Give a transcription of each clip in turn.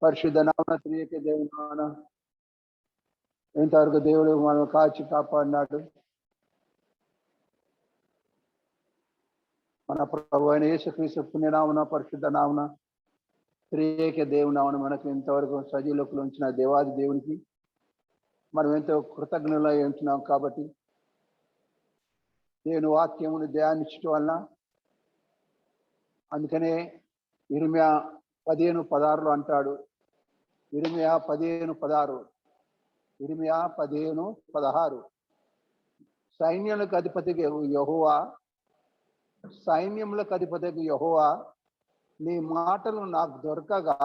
పరిశుద్ధ నామమున త్రియక దేవుని నామమున ఇంతవరకు దేవుడు మనం కాచి కాపాడినాడు. మన ప్రభు అయిన యేసుక్రీస్తు పుణ్యనామమున పరిశుద్ధ నామమున త్రియక దేవుని నామమున మనకు ఇంతవరకు సజీవులకు ఉంచిన దేవాది దేవునికి మనం ఎంతో కృతజ్ఞులై ఉంటున్నాం. కాబట్టి దేవుని వాక్యమును ధ్యానించడం వలన, అందుకనే ఇర్మియా 15:16 అంటాడు. ఇర్మియా 15:16, ఇర్మియా 15:16 సైన్యములకు అధిపతికి యెహోవా, సైన్యములకు అధిపతికి యెహోవా, నీ మాటలు నాకు దొరకగా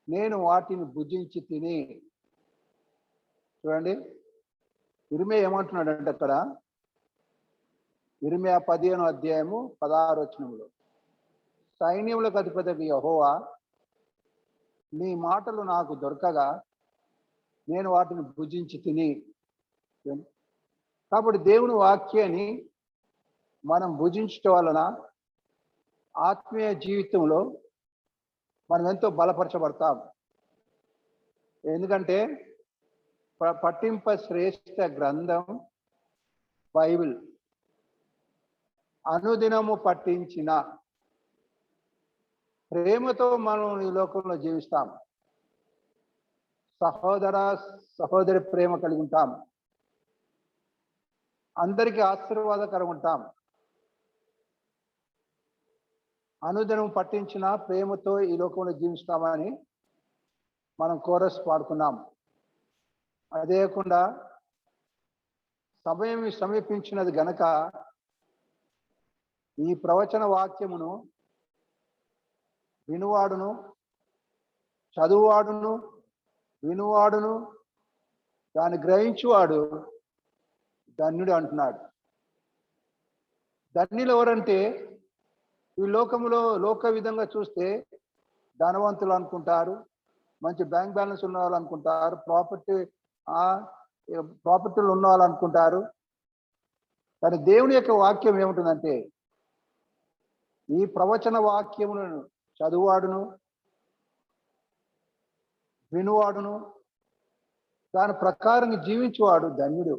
నేను వాటిని భుజించి తిని. చూడండి, ఇర్మియా ఏమంటున్నాడంటే అక్కడ ఇర్మియా 15:16 సైన్యములకు అధిపతికి యెహోవా, నీ మాటలు నాకు దొరకగా నేను వాటిని భుజించి తిని. కాబట్టి దేవుని వాక్యాన్ని మనం భుజించటం వలన ఆత్మీయ జీవితంలో మనం ఎంతో బలపరచబడతాం. ఎందుకంటే పట్టింప శ్రేష్ఠ గ్రంథం బైబిల్, అనుదినము పట్టించిన ప్రేమతో మనం ఈ లోకంలో జీవిస్తాం. సహోదరి ప్రేమ కలిగి ఉంటాం. అందరికీ ఆశీర్వాదకరంగా ఉంటాం. అనుదినం పట్టించిన ప్రేమతో ఈ లోకంలో జీవిస్తామని మనం కోరస్ పాడుకున్నాం. అదే కాకుండా సమయం సమీపించినది గనక ఈ ప్రవచన వాక్యమును వినువాడును, చదువువాడును, వినువాడును, దాన్ని గ్రహించువాడు ధన్యుడు అంటున్నాడు. ధన్యులు ఎవరంటే ఈ లోకంలో లోక విధంగా చూస్తే ధనవంతులు అనుకుంటారు, మంచి బ్యాంక్ బ్యాలెన్స్ ఉన్న వాళ్ళు అనుకుంటారు, ప్రాపర్టీలు ఉన్న వాళ్ళు అనుకుంటారు. కానీ దేవుని యొక్క వాక్యం ఏముంటుందంటే, ఈ ప్రవచన వాక్యములను చదువువాడును, వినువాడును, దాని ప్రకారం జీవించేవాడు ధన్యుడు.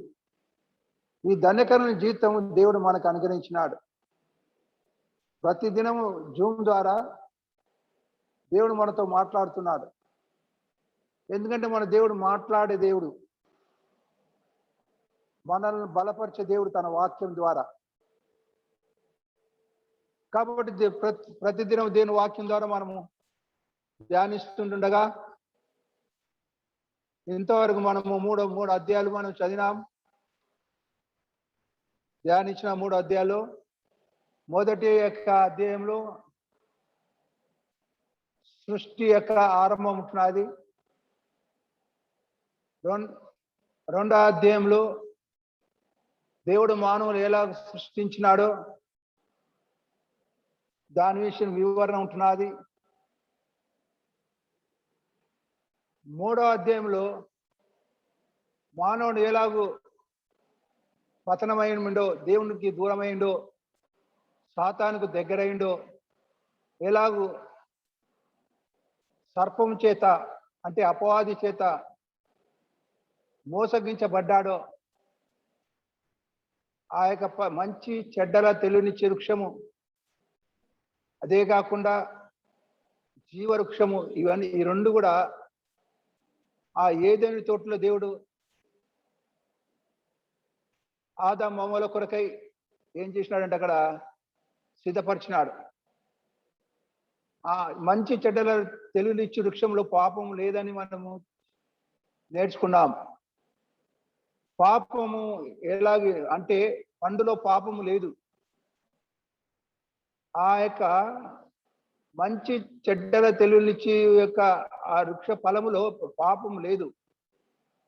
ఈ ధన్యకరమైన జీవితం దేవుడు మనకు అనుగ్రహించినాడు. ప్రతిదినము జూమ్ ద్వారా దేవుడు మనతో మాట్లాడుతున్నాడు. ఎందుకంటే మన దేవుడు మాట్లాడే దేవుడు, మనల్ని బలపరిచే దేవుడు తన వాక్యం ద్వారా. కాబట్టి ప్రతిదినం దేవుని వాక్యం ద్వారా మనము ధ్యానిస్తుండగా ఇంతవరకు మనము మూడు అధ్యాయాలు మనం చదివినాం. ధ్యానించిన 3 అధ్యాయాలు. మొదటి యొక్క అధ్యాయంలో సృష్టి యొక్క ఆరంభం ఉంటున్నది. రెండో అధ్యాయంలో దేవుడు మానవులు ఎలా సృష్టించినాడో దాని విషయం వివరణ ఉంటున్నది. మూడో అధ్యాయంలో మానవుడు ఎలాగూ పతనమైండో, దేవునికి దూరమైండో, సాతానుకు దగ్గరైండో, ఎలాగూ సర్పం చేత అంటే అపవాది చేత మోసగించబడ్డాడో, ఆ యొక్క మంచి చెడ్డల తెలియనిచ్చే వృక్షము, అదే కాకుండా జీవవృక్షము, ఇవన్నీ ఈ 2 కూడా ఆ ఏదెని తోటలో దేవుడు ఆదాము అవ్వల కొరకై ఏం చేసినాడంటే అక్కడ సిద్ధపరిచినాడు. ఆ మంచి చెడ్డల తెలివినిచ్చి వృక్షంలో పాపం లేదని మనము నేర్చుకున్నాం. పాపము ఎలాగే అంటే పండులో పాపము లేదు. ఆ యొక్క మంచి చెడ్డల తెలివినిచ్చి యొక్క ఆ వృక్ష ఫలములో పాపం లేదు.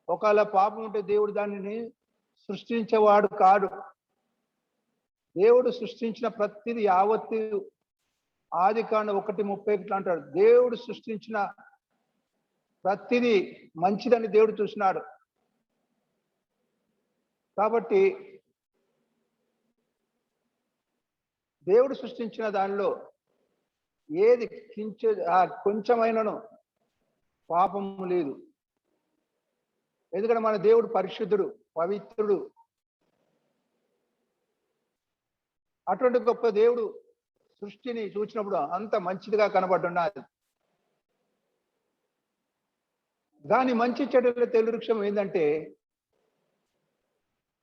ఒకవేళ పాపం ఉంటే దేవుడు దానిని సృష్టించేవాడు కాడు. దేవుడు సృష్టించిన ప్రతిది యావత్తు ఆదికాండం 1:31 అంటాడు. దేవుడు సృష్టించిన ప్రతిది మంచిదని దేవుడు చూసినాడు. కాబట్టి దేవుడు సృష్టించిన దానిలో ఏది కొంచెమైనను పాపము లేదు. ఎందుకంటే మన దేవుడు పరిశుద్ధుడు, పవిత్రుడు. అటువంటి గొప్ప దేవుడు సృష్టిని చూసినప్పుడు అంత మంచిదిగా కనబడున్నది. దాని మంచి చెడ్డల తెలివృక్షం ఏంటంటే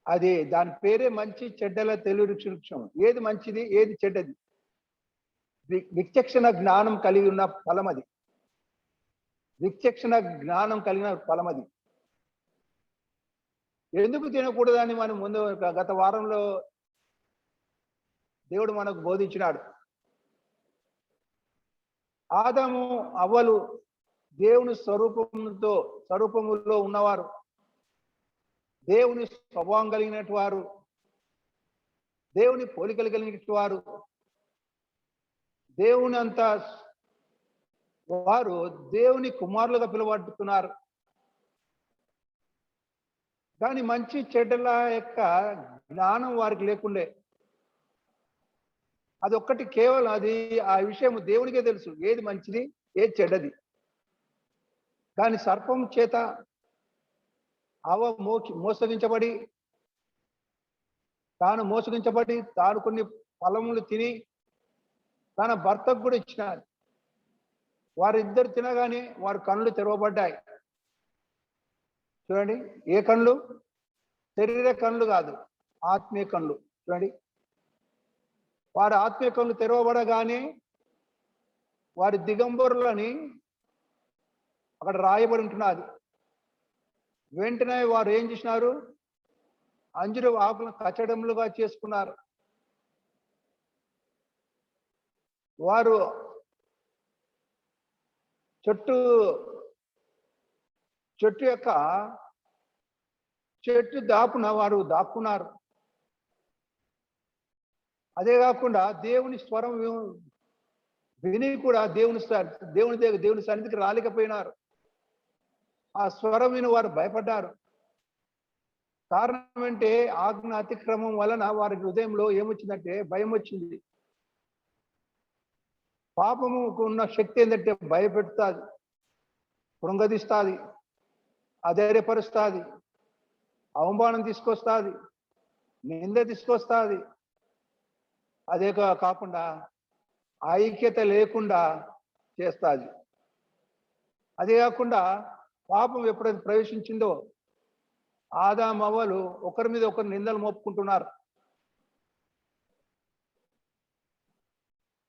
అది దాని పేరే మంచి చెడ్డల తెలివృక్షం. ఏది మంచిది, ఏది చెడ్డది, విచక్షణ జ్ఞానం కలిగి ఉన్న ఫలం అది. విచక్షణ జ్ఞానం కలిగిన ఫలం అది. ఎందుకు తినకూడదని మనం ముందు గత వారంలో దేవుడు మనకు బోధించినాడు. ఆదాము అవ్వలు దేవుని స్వరూపములో ఉన్నవారు, దేవుని స్వభావం కలిగినట్టు వారు, దేవుని పోలికలు కలిగినట్టు వారు, దేవుని అంత వారు దేవుని కుమారులుగా పిలువబడుతున్నారు. దాని మంచి చెడ్డల యొక్క జ్ఞానం వారికి లేకుండే. అది ఒక్కటి కేవలం అది ఆ విషయం దేవునికే తెలుసు, ఏది మంచిది, ఏది చెడ్డది. దాని సర్పం చేత మోసగించబడి తాను కొన్ని ఫలములు తిని తన భర్తకు కూడా ఇచ్చినారు. వారిద్దరు తినగానే వారి కళ్ళు తెరవబడ్డాయి. చూడండి, ఏ కళ్ళు? శరీర కళ్ళు కాదు, ఆత్మీయ కళ్ళు. చూడండి, వారి ఆత్మీయ కళ్ళు తెరవబడగానే వారి దిగంబరులని అక్కడ రాయబడి ఉంటున్నది. వెంటనే వారు ఏం చేసినారు? అంజూరు ఆకులను కచ్చడములుగా చేసుకున్నారు. వారు చెట్టు దాపున వారు దాక్కున్నారు. అదే కాకుండా దేవుని స్వరం విని కూడా దేవుని సన్నిధికి రాలేకపోయినారు. ఆ స్వరం విని వారు భయపడ్డారు. కారణం అంటే ఆజ్ఞ అతిక్రమం వలన వారి హృదయంలో ఏమొచ్చిందంటే భయం వచ్చింది. పాపముకు ఉన్న శక్తి ఏంటంటే భయపెడుతుంది, కృంగదీస్తుంది, అధైర్యపరుస్తుంది, అవమానం తీసుకొస్తుంది, నింద తీసుకొస్తుంది. అదే కాకుండా ఐక్యత లేకుండా చేస్తుంది. అదే కాకుండా పాపం ఎప్పుడైతే ప్రవేశించిందో ఆదాము అవ్వలు ఒకరి మీద ఒకరు నిందలు మోపుకుంటున్నారు.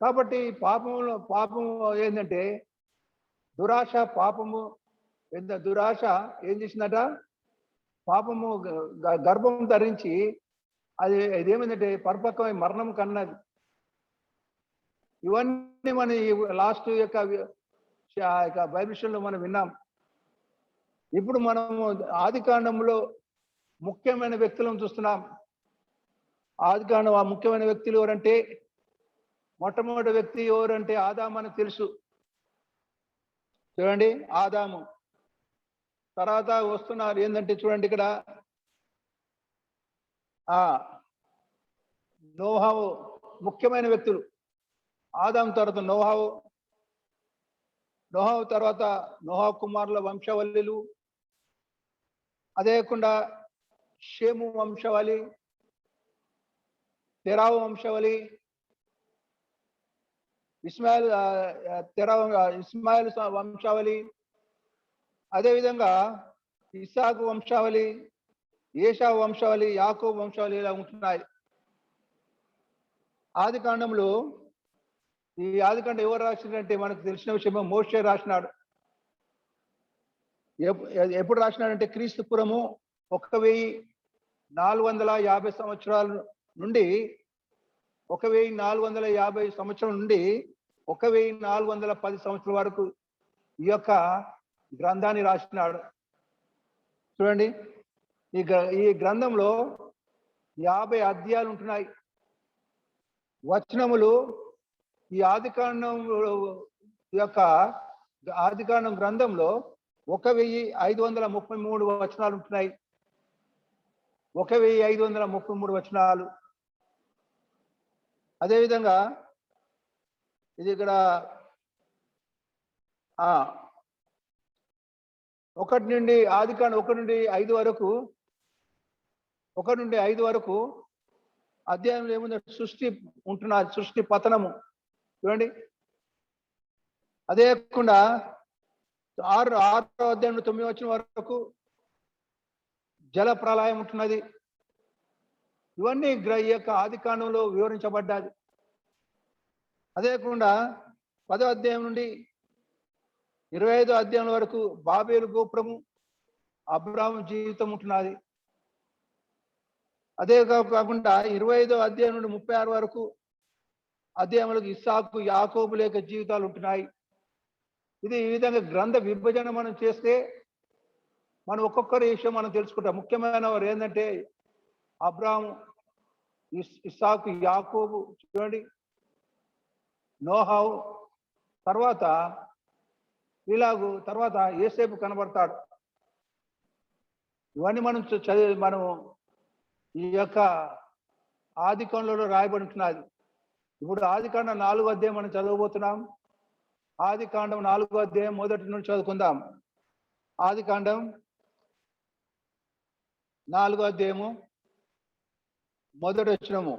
కాబట్టి పాపం ఏంటంటే దురాశ. పాపము దురాశ ఏం చేసిందట? పాపము గర్భం ధరించి ఇదేమిందంటే పరిపక్వమై మరణం కన్నది. ఇవన్నీ మన లాస్ట్ యొక్క బైబిల్లో మనం విన్నాం. ఇప్పుడు మనము ఆదికాండంలో ముఖ్యమైన వ్యక్తులను చూస్తున్నాం. ఆదికాండం ఆ ముఖ్యమైన వ్యక్తులు ఎవరంటే, మొట్టమొదటి వ్యక్తి ఎవరంటే ఆదాము అని తెలుసు. చూడండి, ఆదాము. తర్వాత వస్తున్నారు ఏంటంటే చూడండి ఇక్కడ నోహావు. ముఖ్యమైన వ్యక్తులు ఆదాము తర్వాత నోహావు తర్వాత నోహా కుమారుల వంశవల్లులు. అదే కాకుండా షేము వంశవళి, తెరావు వంశవళి, ఇస్మాయిల్ వంశావళి, అదేవిధంగా ఇస్సాకు వంశావళి, ఏషావు వంశావళి, యాకోబు వంశావళి ఇలా ఉంటున్నాయి. ఆదికాండంలో ఈ ఆదికాండం ఎవరు రాసినారంటే మనకు తెలిసిన విషయమే, మోషే రాసినాడు. ఎప్పుడు రాసినాడంటే క్రీస్తు పూర్వము 1450 సంవత్సరాల నుండి 1450 సంవత్సరం నుండి 1410 సంవత్సరాల వరకు ఈ యొక్క గ్రంథాన్ని రాసినాడు. చూడండి, ఈ గ్రంథంలో 50 అధ్యాయాలు ఉంటున్నాయి. వచనములు ఈ ఆదికాండం గ్రంథంలో 1533 వచనాలు ఉంటున్నాయి. 1533 వచనాలు. అదేవిధంగా ఇది ఇక్కడ ఒకటి నుండి ఆదికాండం 1 నుండి 5 వరకు 1 నుండి 5 వరకు అధ్యాయంలో ఏముంది? సృష్టి ఉంటున్నది, సృష్టి పతనము చూడండి. అదే కాకుండా 6వ అధ్యాయం 9 వచ్చిన వరకు జల ప్రళయం ఉంటున్నది. ఇవన్నీ ఈ యొక్క ఆదికాండంలో వివరించబడ్డాది. అదే కాకుండా 10వ అధ్యాయం నుండి 25వ అధ్యాయం వరకు బాబేలు గోపురము, అబ్రాహాము జీవితం ఉంటున్నది. అదే కాకుండా 25వ అధ్యాయం నుండి 36 వరకు అధ్యాయంలో ఇస్సాకు యాకోబుల యొక్క జీవితాలు ఉంటున్నాయి. ఇది ఈ విధంగా గ్రంథ విభజన మనం చేస్తే మనం ఒక్కొక్కరి విషయం మనం తెలుసుకుంటాం. ముఖ్యమైన వారు ఏంటంటే అబ్రాహాము, ఇస్సాకు, యాకోబు చూడండి, నోహావు, తర్వాత ఇలాగు, తర్వాత యేసేపు కనబడతాడు. ఇవన్నీ మనం చదివి మనం ఈ యొక్క ఆదికాండంలో రాయబడి ఉంటున్నది. ఇప్పుడు ఆదికాండం 4వ అధ్యాయం మనం చదవబోతున్నాం. ఆదికాండం 4వ అధ్యాయం మొదటి నుండి చదువుకుందాం. ఆదికాండం 4వ అధ్యాయము మొదటి వచనము.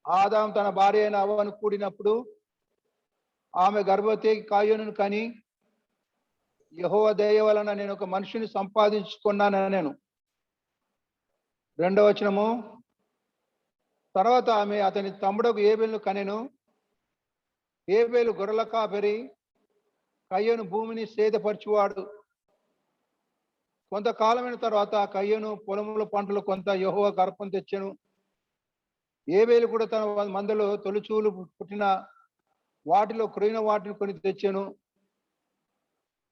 ఆదాము తన భార్య అయిన అవ్వను కూడినప్పుడు ఆమె గర్భవతి కాయోనును కని, యెహోవా దయ వలన నేను ఒక మనిషిని సంపాదించుకున్నానని నేను. 2వ వచనము. తర్వాత ఆమె అతని తమ్ముడకు ఏబేలును కనెను. ఏబేలు గొర్రెల కాపరి, కయ్యను భూమిని సేదపరచువాడు. కొంతకాలమైన తర్వాత కయ్యను పొలముల పంటలు కొంత యెహోవాకు అర్పణ తెచ్చెను. ఏబేలు కూడా తన మందలో తొలిచూలు పుట్టిన వాటిలో క్రొయిన వాటిని కొని తెచ్చెను.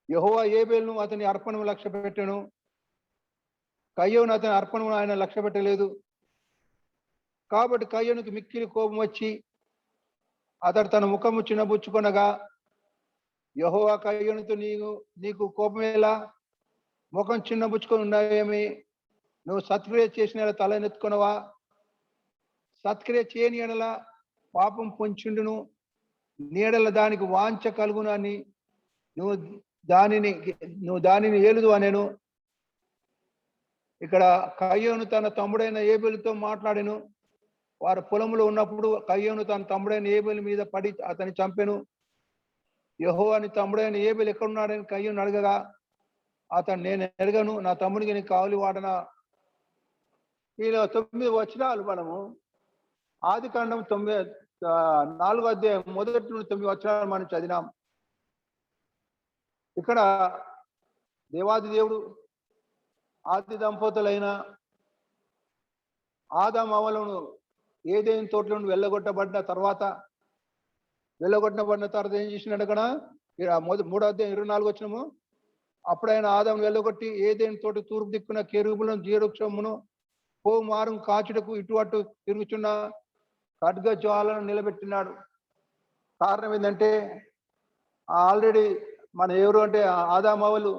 యెహోవా ఏబేలును అతని అర్పణము లక్ష్య పెట్టెను. కయ్యోను అతని అర్పణము ఆయన లక్ష్య పెట్టలేదు. కాబట్టి కయ్యోనుకి మిక్కిలి కోపం వచ్చి అతడు తన ముఖము చిన్నబుచ్చుకొనగా, యెహోవా కయ్యోనుతో నీకు కోపమేలా? ముఖం చిన్నబుచ్చుకొని ఉన్నావేమి? నువ్వు సత్క్రియ చేసిన తలనెత్తుకొనవా? సత్క్రియ చేయని ఎడల పాపం పొంచుండును, నీడల దానికి వాంఛ కలుగును అని నువ్వు దానిని ఏలుదు అనేను. ఇక్కడ కయ్యోను తన తమ్ముడైన ఏబేలుతో మాట్లాడెను. వారు పొలంలో ఉన్నప్పుడు కయ్యోను తన తమ్ముడైన ఏబేలు మీద పడి అతన్ని చంపెను. యెహోవాని తమ్ముడైన ఏబేలు ఎక్కడున్నాడని కయ్యోను అడగగా, అతను నేను ఎరగను, నా తమ్ముడికి నేను కావలి వాడనా. ఇలా 9 వచనాలు మనము ఆదికాండం 4వ అధ్యాయం మొదటి నుండి 9 వచనాలు మనం చదివినాం. ఇక్కడ దేవాది దేవుడు ఆది దంపతులైన ఆదాము అవ్వలను ఏదైనా తోటలో నుండి వెళ్ళగొట్టబడిన తర్వాత ఏం చేసినాడు? అక్కడ 3వ అధ్యాయం 24 వచనము. అప్పుడైనా ఆదాము వెళ్ళగొట్టి ఏదైనా తోట తూర్పు దిక్కున కెరూబులను, జీవవృక్షమును, మారు కాచుటకు ఇటు అటు తిరుగుచున్న ఖడ్గ జ్వాలను నిలబెట్టినాడు. కారణం ఏంటంటే ఆల్రెడీ మన ఎవరు అంటే ఆదాము అవ్వలు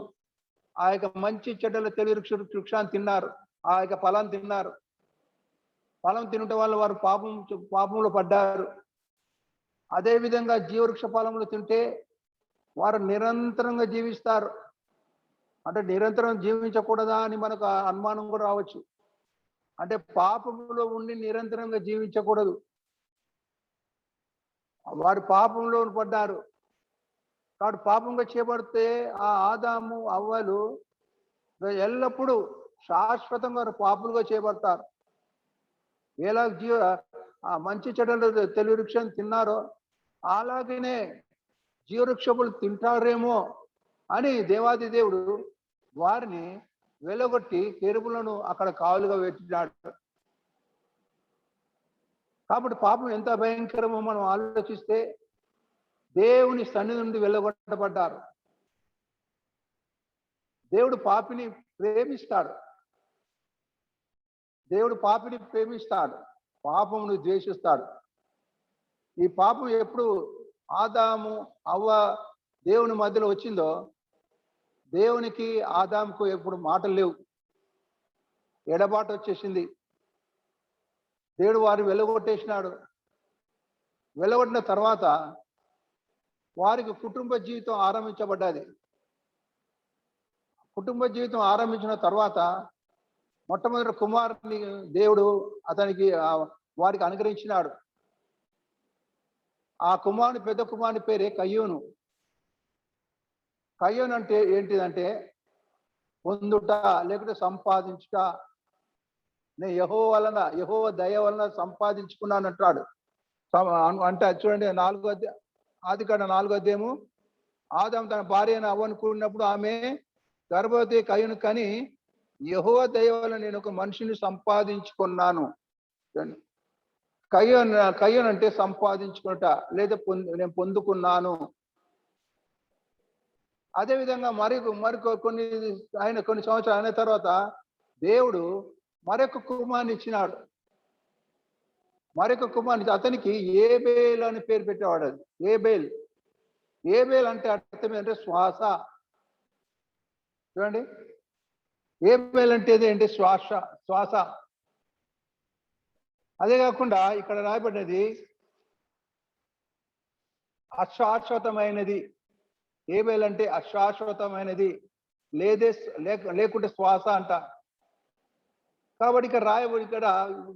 ఆ యొక్క మంచి చెడ్డల తెలివి వృక్షాన్ని తిన్నారు, ఆ యొక్క ఫలాన్ని తిన్నారు. ఫలం తినటం వల్ల వారు పాపంలో పడ్డారు. అదేవిధంగా జీవవృక్ష ఫలంలో తింటే వారు నిరంతరంగా జీవిస్తారు. అంటే నిరంతరం జీవించకూడదా అని మనకు అనుమానం కూడా రావచ్చు. అంటే పాపంలో ఉండి నిరంతరంగా జీవించకూడదు. వారు పాపంలో పడ్డారు కాబట్టి పాపంగా చేయబడితే ఆ ఆదాము అవ్వలు ఎల్లప్పుడూ శాశ్వతంగా పాపులుగా చేయబడతారు. ఎలా ఆ మంచి చెడ్డలు తెలివి వృక్షం తిన్నారో అలాగనే జీవవృక్షములు తింటారేమో అని దేవాది దేవుడు వారిని వెలగొట్టి కెరూబులను అక్కడ కావులుగా పెట్టినాడు. కాబట్టి పాపం ఎంత భయంకరమో మనం ఆలోచిస్తే దేవుని సన్నిధి నుండి వెళ్ళగొట్టబడ్డారు. దేవుడు పాపిని ప్రేమిస్తాడు. దేవుడు పాపిని ప్రేమిస్తాడు, పాపమును ద్వేషిస్తాడు. ఈ పాపం ఎప్పుడు ఆదాము అవ్వ దేవుని మధ్యలో వచ్చిందో దేవునికి ఆదాముకు ఎప్పుడు మాటలు లేవు, ఎడబాటు వచ్చేసింది. దేవుడు వారిని వెళ్ళగొట్టేసినాడు. వెళ్ళగొట్టిన తర్వాత వారికి కుటుంబ జీవితం ఆరంభించబడ్డది. కుటుంబ జీవితం ఆరంభించిన తర్వాత మొట్టమొదటి కుమారుని దేవుడు అతనికి వారికి అనుగ్రహించినాడు. ఆ కుమారుని పెద్ద కుమారుని పేరే కయ్యూను. కయ్యూను అంటే ఏంటిదంటే పొందుట లేకపోతే సంపాదించుట. నేను యెహోవా దయ వలన సంపాదించుకున్నాను అంటాడు. అంటే చూడండి 4వ ఆదికాండం 4వ అధ్యాయము. ఆదాము తన భార్య అయిన హవ్వను కూడినప్పుడు ఆమె గర్భవతి కయ్యూను కని యెహోవా దయ వలన నేను ఒక మనిషిని సంపాదించుకున్నాను. కయ్యూను అంటే సంపాదించుకున్నట లేదా నేను పొందుకున్నాను. అదేవిధంగా కొన్ని సంవత్సరాలు అయిన తర్వాత దేవుడు మరొక కుమారుని ఇచ్చినాడు. మరొక కుమారుని అతనికి ఏబేల్ అని పేరు పెట్టేవాడు. అది ఏబేల్ అంటే అర్థం ఏంటంటే శ్వాస. చూడండి, ఏబేల్ అంటే ఏంటి? శ్వాస. అదే కాకుండా ఇక్కడ రాయబడినది అశాశ్వతమైనది. ఏబేల్ అంటే అశాశ్వతమైనది, లేకుంటే శ్వాస అంట. కాబట్టి ఇక్కడ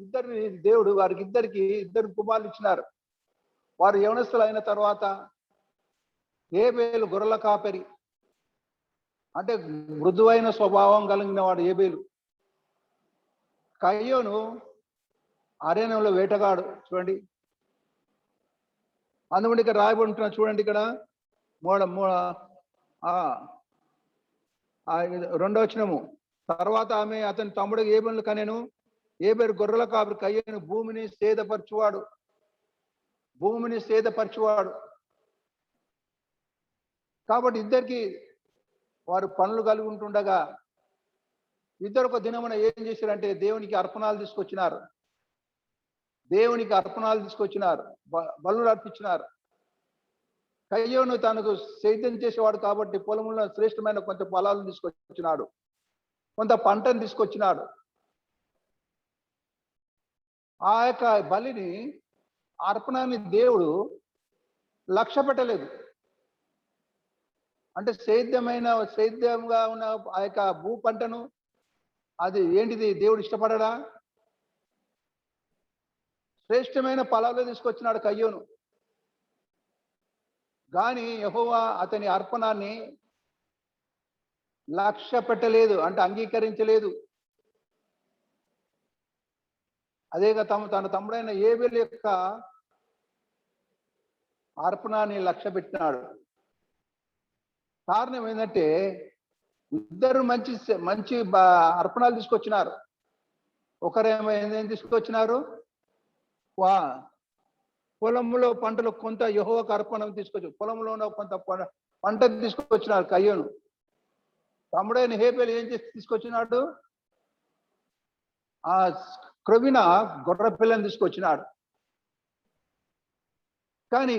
ఇద్దరిని దేవుడు వారికి ఇద్దరు కుమారులు ఇచ్చినారు. వారు యవనస్తులు అయిన తర్వాత ఏబేలు గొర్రెల కాపరి, అంటే మృదువైన స్వభావం కలిగిన వాడు ఏబేలు. కయ్యూను అరణ్యంలో వేటగాడు. చూడండి, అందుకని ఇక్కడ రాయబడి ఉంటున్నా. చూడండి ఇక్కడ 2వ వచనము. తర్వాత ఆమె అతని తమ్ముడు ఏబేలును కనెను. ఏబేలు గొర్రెల కాపరి, కయ్యూను భూమిని సేదపరచువాడు. కాబట్టి ఇద్దరికి వారు పనులు కలిగి ఉంటుండగా ఇద్దరు ఒక దినమున ఏం చేశారంటే దేవునికి అర్పణాలు తీసుకొచ్చినారు. బలులు అర్పించినారు. కయ్యూను తనకు సేద్యం చేసేవాడు కాబట్టి పొలంలో శ్రేష్టమైన కొంత పొలాలను తీసుకొచ్చినాడు, కొంత పంటను తీసుకొచ్చినాడు. ఆ యొక్క బలిని, అర్పణాన్ని దేవుడు లక్ష్య పెట్టలేదు. అంటే సేద్యంగా ఉన్న ఆ యొక్క భూ పంటను, అది ఏంటిది దేవుడు ఇష్టపడడా? శ్రేష్టమైన ఫలాలు తీసుకొచ్చినాడు కయ్యూను. కానీ యెహోవా అతని అర్పణాన్ని లక్ష్య పెట్టలేదు, అంటే అంగీకరించలేదు. అదేగా తన తమ్ముడైన ఏబేలు యొక్క అర్పణాన్ని లక్ష్య పెట్టినాడు. కారణం ఏంటంటే ఇద్దరు మంచి అర్పణాలు తీసుకొచ్చినారు. ఒకరేమో ఏం తీసుకొచ్చినారు? పొలంలో పంటలు కొంత యెహోవాకు అర్పణ పొలంలో ఉన్న కొంత పంట తీసుకొచ్చినారు కయ్యూను. తమ్ముడైన ఏబేలు ఏం చేసి తీసుకొచ్చినాడు? ఆ క్రొవిన గొర్రె పిల్లని తీసుకొచ్చినాడు. కానీ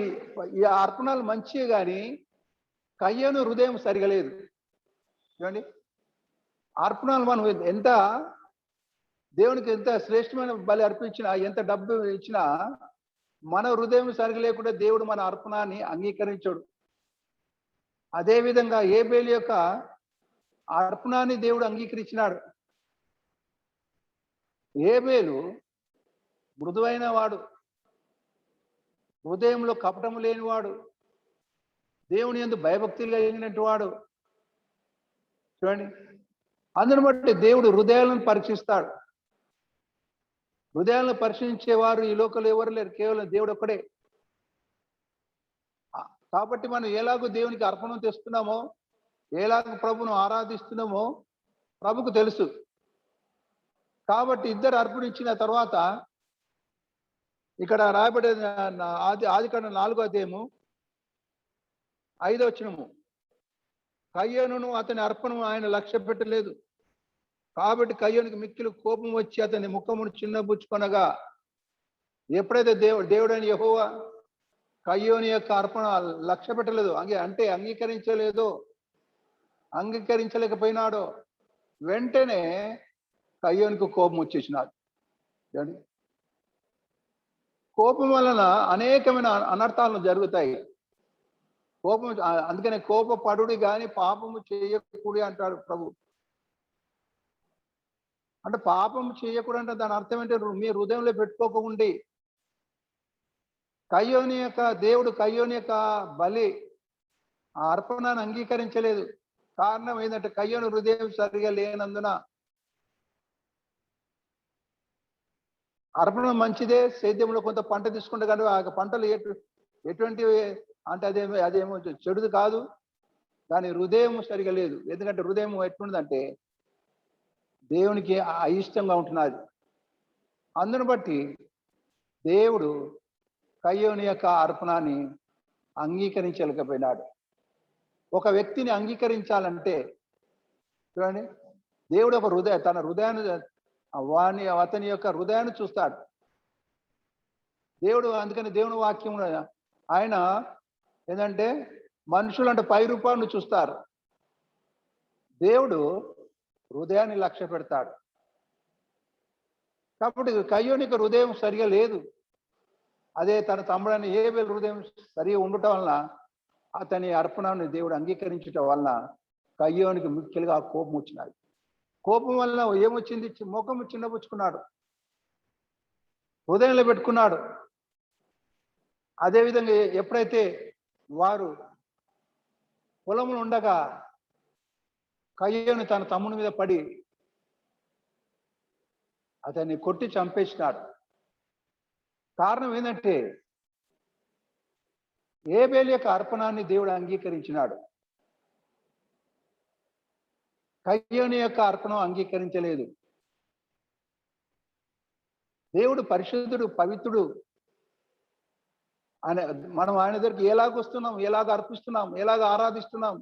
ఈ అర్పణాలు మంచిగా, కానీ కయ్యూను హృదయం సరిగలేదు. చూడండి, అర్పణాలు మనం ఎంత దేవునికి ఎంత శ్రేష్టమైన బలి అర్పించినా, ఎంత డబ్బు ఇచ్చినా, మన హృదయం సరిగా లేకుండా దేవుడు మన అర్పణాన్ని అంగీకరించాడు. అదేవిధంగా ఏబేలు యొక్క అర్పణాన్ని దేవుడు అంగీకరించినాడు. ఏబేలు మృదువైన వాడు, హృదయంలో కపటము లేనివాడు, దేవుని యందు భయభక్తులు కలిగినట్టు వాడు. చూడండి, అందును బట్టి దేవుడు హృదయాలను పరీక్షిస్తాడు. హృదయాలను పరిశీలించేవారు ఈ లోకంలో ఎవరు లేరు, కేవలం దేవుడు ఒక్కడే. కాబట్టి మనం ఎలాగో దేవునికి అర్పణం తెస్తున్నామో, ఎలాగో ప్రభును ఆరాధిస్తున్నామో ప్రభుకు తెలుసు. కాబట్టి ఇద్దరు అర్పణించిన తర్వాత ఇక్కడ రాయబడేది ఆదికాండం 4వ అధ్యాయము 5వ వచనము. కయ్యూనును అతని అర్పణము ఆయన లక్ష్య పెట్టలేదు. కాబట్టి కయ్యూనికి మిక్కిలి కోపం వచ్చి అతని ముఖమును చిన్నబుచ్చుకొనగా, ఎప్పుడైతే దేవుడైన యెహోవా కయ్యూని యొక్క అర్పణ లక్ష్య పెట్టలేదు, అంటే అంగీకరించలేకపోయినాడో, వెంటనే కయ్యూనికి కోపం వచ్చేసినాడు. కోపం వలన అనేకమైన అనర్థాలను జరుగుతాయి. కోపం అందుకనే కోపపడుడి గాని పాపము చేయకూడి అంటాడు ప్రభు. అంటే పాపం చేయకూడదు దాని అర్థం ఏంటంటే మీ హృదయంలో పెట్టుకోకుండి. కయ్యోని యొక్క దేవుడు కయ్యోని యొక్క బలి ఆ అర్పణను అంగీకరించలేదు. కారణం ఏంటంటే కయ్యోని హృదయం సరిగా లేనందున. అర్పణ మంచిదే, సేద్యంలో కొంత పంట తీసుకుంటే కానీ ఆ పంటలు ఎటువంటివి అంటే అదేమో చెడుది కాదు, కానీ హృదయం సరిగా లేదు. ఎందుకంటే హృదయం ఎట్లుందంటే దేవునికి అయిష్టంగా ఉంటున్నది. అందును బట్టి దేవుడు కయ్యోని యొక్క అర్పణాన్ని అంగీకరించలేకపోయినాడు. ఒక వ్యక్తిని అంగీకరించాలంటే చూడండి, దేవుడు ఒక తన హృదయాన్ని అతని యొక్క హృదయాన్ని చూస్తాడు దేవుడు. అందుకని దేవుని వాక్యం ఆయన ఏంటంటే మనుషులు అంటే పై రూపాన్ని చూస్తారు, దేవుడు హృదయాన్ని లక్ష్య పెడతాడు. కాబట్టి కయ్యోనికి హృదయం సరిగా లేదు. అదే తన తమ్ముడని హేబెలు హృదయం సరిగా ఉండటం వలన అతని అర్పణను దేవుడు అంగీకరించటం వలన కయ్యోనికి ముఖ్యంగా కోపం వచ్చినది. కోపం వలన ఏమొచ్చింది? ముఖం చిన్నపుచ్చుకున్నాడు, హృదయంలో పెట్టుకున్నాడు. అదేవిధంగా ఎప్పుడైతే వారు పొలంలో ఉండగా కయ్యోను తన తమ్ముని మీద పడి అతన్ని కొట్టి చంపేసినాడు. కారణం ఏంటంటే హేబెలు యొక్క అర్పణాన్ని దేవుడు అంగీకరించినాడు, కయ్యోను యొక్క అర్పణం అంగీకరించలేదు. దేవుడు పరిశుద్ధుడు, పవిత్రుడు. మనం ఆయన దగ్గరికి ఎలాగ వస్తున్నాం, ఎలాగ అర్పిస్తున్నాం, ఎలాగ ఆరాధిస్తున్నాం,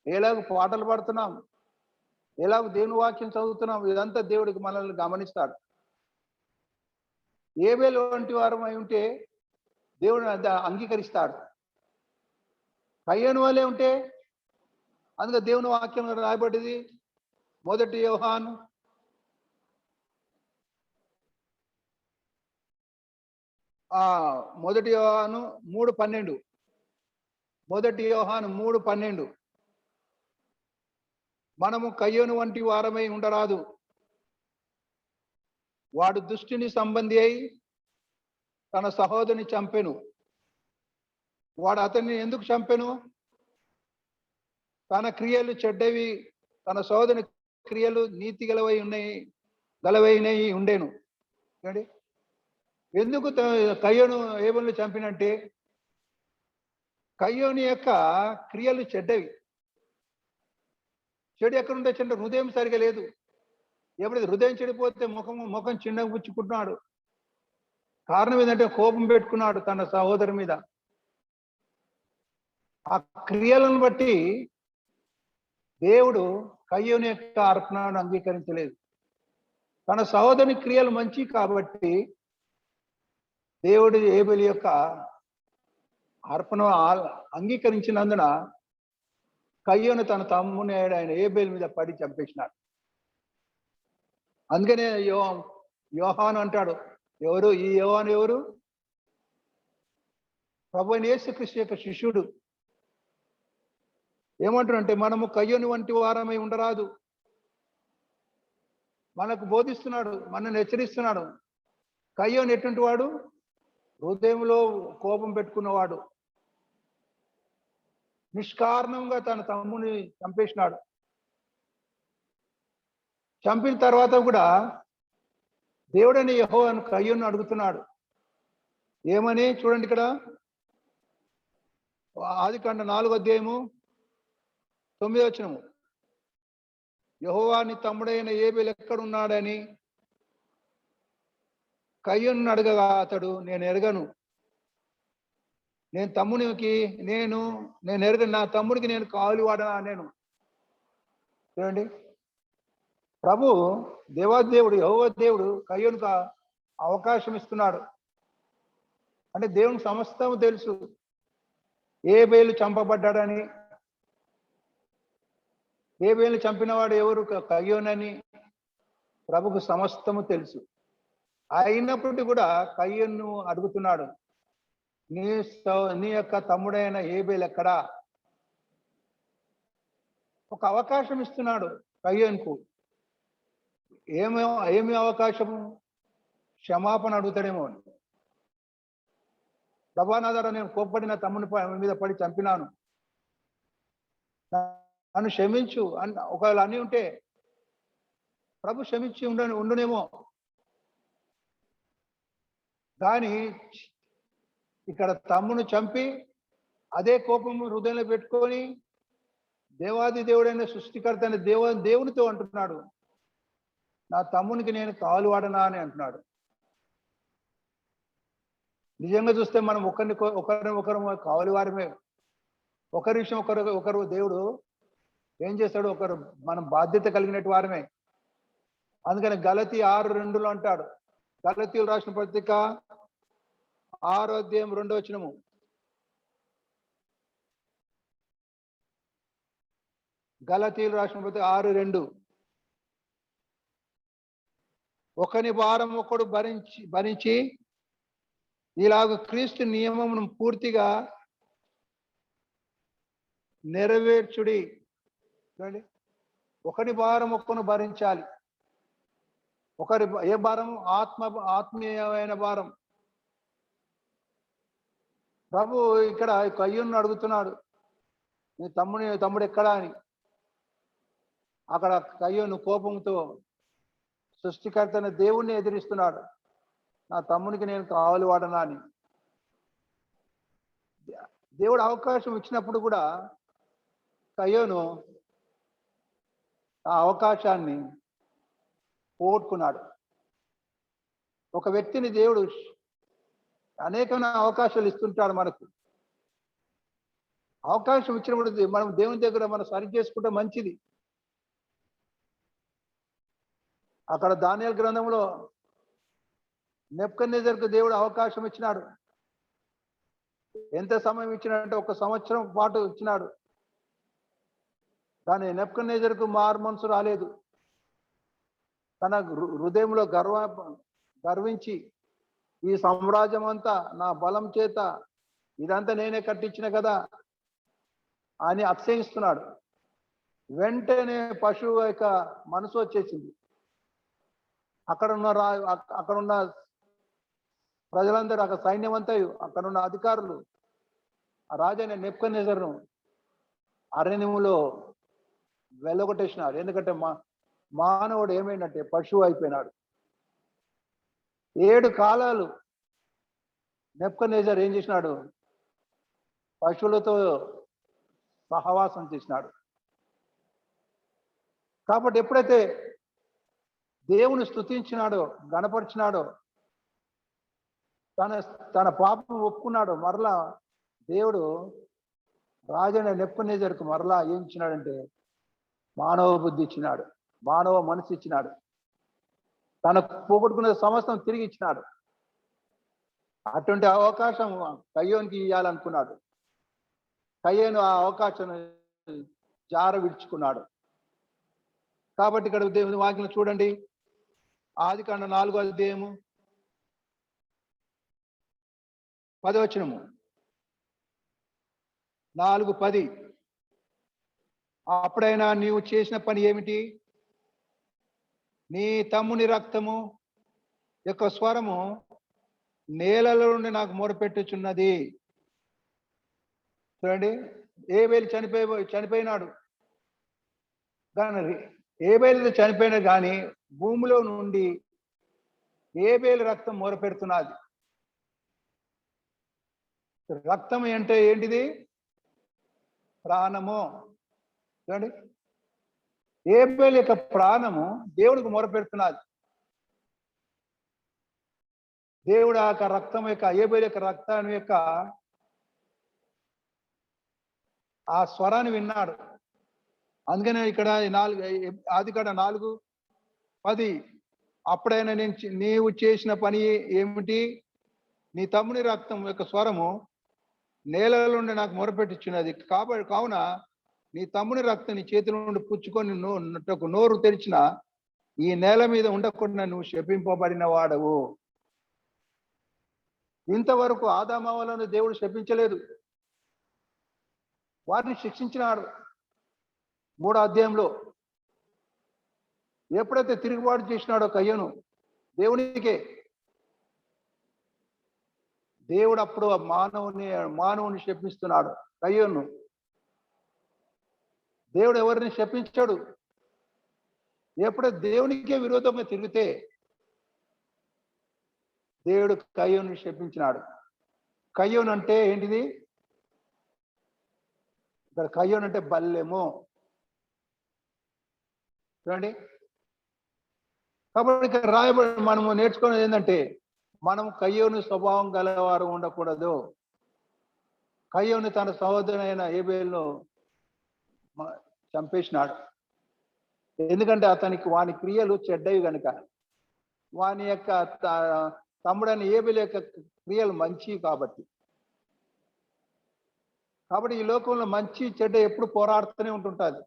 ఎలాగ పాటలు పాడుతున్నాం, ఎలాగ దేవుని వాక్యం చదువుతున్నాం, ఇదంతా దేవుడికి మనల్ని గమనిస్తాడు. హేబెలు వంటి వారం అయి ఉంటే దేవుడు అంగీకరిస్తాడు. కయ్యోను వలే ఉంటే అందుకే దేవుని వాక్యం రాయబడింది. మొదటి యోహాను 3:12. మొదటి యోహాను 3:12. మనము కయ్యోను వంటి వారమై ఉండరాదు. వాడు దుష్టుని సంబంధి అయి తన సహోదరుని చంపెను. వాడు అతన్ని ఎందుకు చంపెను? తన క్రియలు చెడ్డవి, తన సహోదరుని క్రియలు నీతి గలవైనవి ఉండేను. ఎందుకు కయ్యోను హేబెలును చంపినంటే కయ్యోని యొక్క క్రియలు చెడ్డవి. చెడు ఎక్కడుంటే చెడ్డ హృదయం సరిగా లేదు. ఎప్పుడైతే హృదయం చెడిపోతే ముఖం చిన్నగా పుచ్చుకుంటున్నాడు. కారణం ఏంటంటే కోపం పెట్టుకున్నాడు తన సహోదరు మీద. ఆ క్రియలను బట్టి దేవుడు కయ్యోని యొక్క అర్పణను అంగీకరించలేదు. తన సహోదరుని క్రియలు మంచి కాబట్టి దేవుడు హేబెలు యొక్క అర్పణ అంగీకరించినందున కయ్యోను తన తమ్ముని ఆయన హేబెలు మీద పడి చంపేసినాడు. అందుకనే యోహాను అంటాడు, ఎవరు ఈ యోహాను? ఎవరు? ప్రభువైన యేసుక్రీస్తు యొక్క శిష్యుడు. ఏమంటాడంటే మనము కయ్యోను వంటి వారమై ఉండరాదు. మనకు బోధిస్తున్నాడు, మనల్ని హెచ్చరిస్తున్నాడు. కయ్యోను ఎటువంటి వాడు? హృదయంలో కోపం పెట్టుకున్నవాడు. నిష్కారణంగా తన తమ్ముని చంపేసినాడు. చంపిన తర్వాత కూడా దేవుడని యెహోవాను కయ్యోను అడుగుతున్నాడు. ఏమని చూడండి ఇక్కడ, ఆదికాండ 4:9. యెహోవా నీ తమ్ముడైన హేబెలు ఎక్కడున్నాడని కయ్యోను అడగగా అతడు, నేను ఎరగను, నేను తమ్మునికి నేను ఎరగను, నా తమ్ముడికి నేను కావలివాడనా నేను. చూడండి, ప్రభు దేవాదేవుడు యెహోవా దేవుడు కయ్యోనుకు అవకాశం ఇస్తున్నాడు. అంటే దేవునికి సమస్తం తెలుసు. హేబెలు చంపబడ్డాడని, హేబెలు చంపినవాడు ఎవరు? కయ్యోనని ప్రభుకు సమస్తము తెలుసు. అయినప్పటికీ కూడా కయ్యోను అడుగుతున్నాడు, నీ యొక్క తమ్ముడైన ఏబేలు ఎక్కడా? ఒక అవకాశం ఇస్తున్నాడు కయ్యోనుకు. ఏమి ఏమి అవకాశము? క్షమాపణ అడుగుతాడేమో. ప్రభా నా ద్వారా నేను కోప్పడిన తమ్ముని మీద పడి చంపినాను, నన్ను క్షమించు అని ఒకవేళ అని ఉంటే ప్రభు క్షమించి ఉండునేమో. కానీ ఇక్కడ తమ్మును చంపి అదే కోపము హృదయంలో పెట్టుకొని దేవాది దేవుడైన సృష్టికర్త అయిన దేవునితో అంటున్నాడు, నా తమ్మునికి నేను కాలు వాడనా అని అంటున్నాడు. నిజంగా చూస్తే మనం ఒకరు కావలి వారమే. ఒకరి విషయం ఒకరు దేవుడు ఏం చేస్తాడు, ఒకరు మనం బాధ్యత కలిగినట్టు వారమే. అందుకని గలతీ 6:2 అంటాడు. గలతీయులు రాసిన పత్రిక 6:2. గలతీయులు రాసిన పత్రిక 6:2. ఒకని భారం ఒకడు భరించి ఇలాగ క్రీస్తు నియమమును పూర్తిగా నెరవేర్చుడి. చూడండి, ఒకరి భారం ఒక్కను భరించాలి. ఏ భారం? ఆత్మీయమైన భారం. ప్రభు ఇక్కడ కయ్యూను అడుగుతున్నాడు, నీ తమ్ముడు ఎక్కడా అని. అక్కడ కయ్యూను కోపంతో సృష్టికర్తన దేవుణ్ణి ఎదిరిస్తున్నాడు, నా తమ్మునికి నేను కావాలి వాడనా అని. దేవుడు అవకాశం ఇచ్చినప్పుడు కూడా కయ్యూను ఆ అవకాశాన్ని పోగొట్టుకున్నాడు. ఒక వ్యక్తిని దేవుడు అనేకమైన అవకాశాలు ఇస్తుంటాడు మనకు. అవకాశం ఇచ్చినప్పుడు మనం దేవుని దగ్గర మనం సరి చేసుకుంటే మంచిది. అక్కడ దానియేలు గ్రంథంలో నెబుకద్నెజరుకు దేవుడు అవకాశం ఇచ్చినాడు. ఎంత సమయం ఇచ్చినాడంటే 1 సంవత్సరం పాటు ఇచ్చినాడు. కానీ నెబుకద్నెజరుకు మారు మనసు రాలేదు. తన హృదయంలో గర్వించి ఈ సామ్రాజ్యం అంతా నా బలం చేత, ఇదంతా నేనే కట్టించిన కదా అని అతిశయిస్తున్నాడు. వెంటనే పశువు యొక్క మనసు వచ్చేసింది. అక్కడున్న ప్రజలందరూ, అక్కడ సైన్యం అంతా, అక్కడున్న అధికారులు ఆ రాజైన నెబుకద్నెజరును అరణ్యములో వెళ్ళగొట్టేసినారు. ఎందుకంటే మానవుడు ఏమైందంటే పశువు అయిపోయినాడు. 7 కాలాలు నెబుకద్నెజరు ఏం చేసినాడు? పశువులతో సహవాసం చేసినాడు. కాబట్టి ఎప్పుడైతే దేవుని స్తుతించినాడో, గణపరిచినాడో, తన పాపం ఒప్పుకున్నాడో, మరలా దేవుడు రాజైన నెబుకద్నెజరుకు మరలా ఏం ఇచ్చినాడంటే మానవ బుద్ధి ఇచ్చినాడు, మానవ మనసు ఇచ్చినాడు, తన పోగొట్టుకునే సమస్తం తిరిగి ఇచ్చినాడు. అటువంటి అవకాశం కయ్యోనికి ఇవ్వాలనుకున్నాడు. కయ్యోను ఆ అవకాశం జార విడుచుకున్నాడు. కాబట్టి ఇక్కడ దేవుని వాక్యం చూడండి, ఆదికాండం 4వ అధ్యాయము 10వ వచనము. 4:10. అప్పుడైనా నీవు చేసిన పని ఏమిటి? నీ తమ్ముని రక్తము యొక్క స్వరము నేలలో నుండి నాకు మొరపెట్టుచున్నది. చూడండి, ఏబేలు చనిపోయినాడు. కానీ ఏబేలు చనిపోయినా కానీ భూమిలో నుండి ఏబేలు రక్తం మొరపెడుతున్నది. రక్తం అంటే ఏంటిది? ప్రాణము. చూడండి, ఏబేలు యొక్క ప్రాణము దేవుడికి మొరపెడుతున్నది. దేవుడు ఆ రక్తం యొక్క, ఏబేలు యొక్క రక్తాన్ని యొక్క ఆ స్వరాన్ని విన్నాడు. అందుకనే ఇక్కడ ఆదికాండం 4:10. అప్పుడైనా నీవు చేసిన పని ఏమిటి? నీ తమ్ముని రక్తం యొక్క స్వరము నేలలో నుండి నాకు మొరపెట్టుచున్నది. కావున నీ తమ్ముని రక్తం నీ చేతిలో నుండి పుచ్చుకొని నోరు తెరిచిన ఈ నేల మీద ఉండకుండా నువ్వు శపింపబడిన వాడవు. ఇంతవరకు ఆదామవలను దేవుడు శపించలేదు, వారిని శిక్షించినాడు 3వ అధ్యాయంలో. ఎప్పుడైతే తిరుగుబాటు చేసినాడో కయ్యను దేవునికే, దేవుడు అప్పుడు మానవుని శపిస్తున్నాడు కయ్యను. దేవుడు ఎవరిని శపించాడు? ఎప్పుడైతే దేవునికే విరోధంగా తిరిగితే దేవుడు కయ్యోను శపించినాడు. కయ్యోను అంటే ఏంటిది? ఇక్కడ కయ్యోను అంటే బల్లెము చూడండి. కాబట్టి ఇక్కడ రాయబడి మనము నేర్చుకునేది ఏంటంటే, మనం కయ్యోను స్వభావం గలవారు ఉండకూడదు. కయ్యోను తన సహోదరుడైన ఏబేలును చంపేసినాడు. ఎందుకంటే అతనికి వాని క్రియలు చెడ్డవి కనుక, వాని యొక్క తమ్ముడైన ఏబేలు యొక్క క్రియలు మంచివి కాబట్టి. ఈ లోకంలో మంచి చెడ్డ ఎప్పుడు పోరాడుతూనే ఉంటుంటుంది.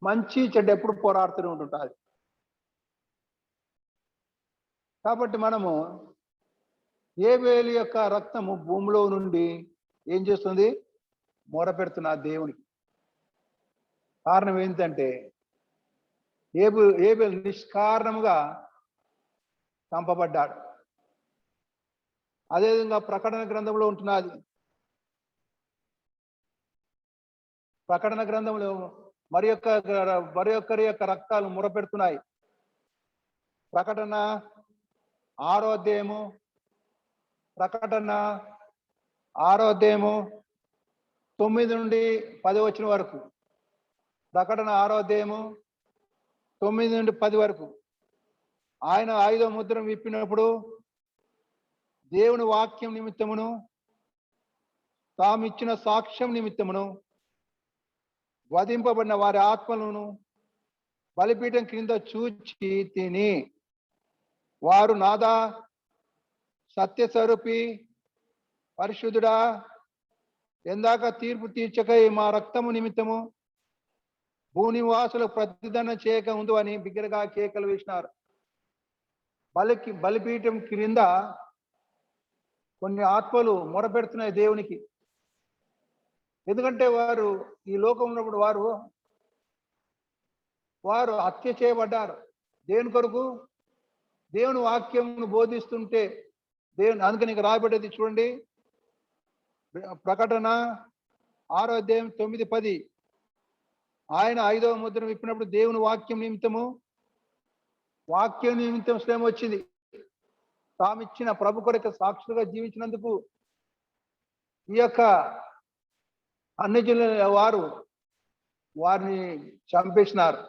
మంచి చెడ్డ ఎప్పుడు పోరాడుతూనే ఉంటుంటుంది. కాబట్టి మనము ఏబేలు యొక్క రక్తము భూమిలో నుండి ఏం చేస్తుంది? మొరపెడుతున్న దేవునికి. కారణం ఏంటంటే ఏబేలు నిష్కారణముగా చంపబడ్డాడు. అదేవిధంగా ప్రకటన గ్రంథంలో ఉంటున్నది. ప్రకటన గ్రంథంలో మరి ఒక్కరి యొక్క రక్తాలు మొరపెడుతున్నాయి. ప్రకటన 6వ అధ్యాయము, ప్రకటన 6వ అధ్యాయము 9 నుండి 10 వచనం వరకు, ప్రకటన 6వ అధ్యాయము 9 నుండి 10 వరకు. ఆయన 5వ ముద్ర విప్పినప్పుడు దేవుని వాక్యం నిమిత్తమును తామిచ్చిన సాక్ష్యం నిమిత్తమును వధింపబడిన వారి ఆత్మలను బలిపీఠం క్రింద చూచి తిని, వారు నాదా సత్యస్వరూపి పరిశుద్ధుడా, ఎందాక తీర్పు తీర్చకై మా రక్తము నిమిత్తము భూనివాసులకు ప్రతిదండన చేయక ఉందు అని బిగ్గరగా కేకలు వేసినారు. బలిపీఠం క్రింద కొన్ని ఆత్మలు మొరపెడుతున్నాయి దేవునికి. ఎందుకంటే వారు ఈ లోకంలో ఉన్నప్పుడు వారు హత్య చేయబడ్డారు. దేని కొరకు? దేవుని వాక్యంను బోధిస్తుంటే అందుకని రాయబడేది చూడండి. ప్రకటన 6వ అధ్యాయం 9, 10. ఆయన 5వ ముద్ర విప్పినప్పుడు దేవుని వాక్యం నిమిత్తం శ్రమ వచ్చింది. తామిచ్చిన ప్రభు కొరకు సాక్షులుగా జీవించినందుకు ఈ యొక్క అన్ని జిల్లా వారిని చంపేసినారు.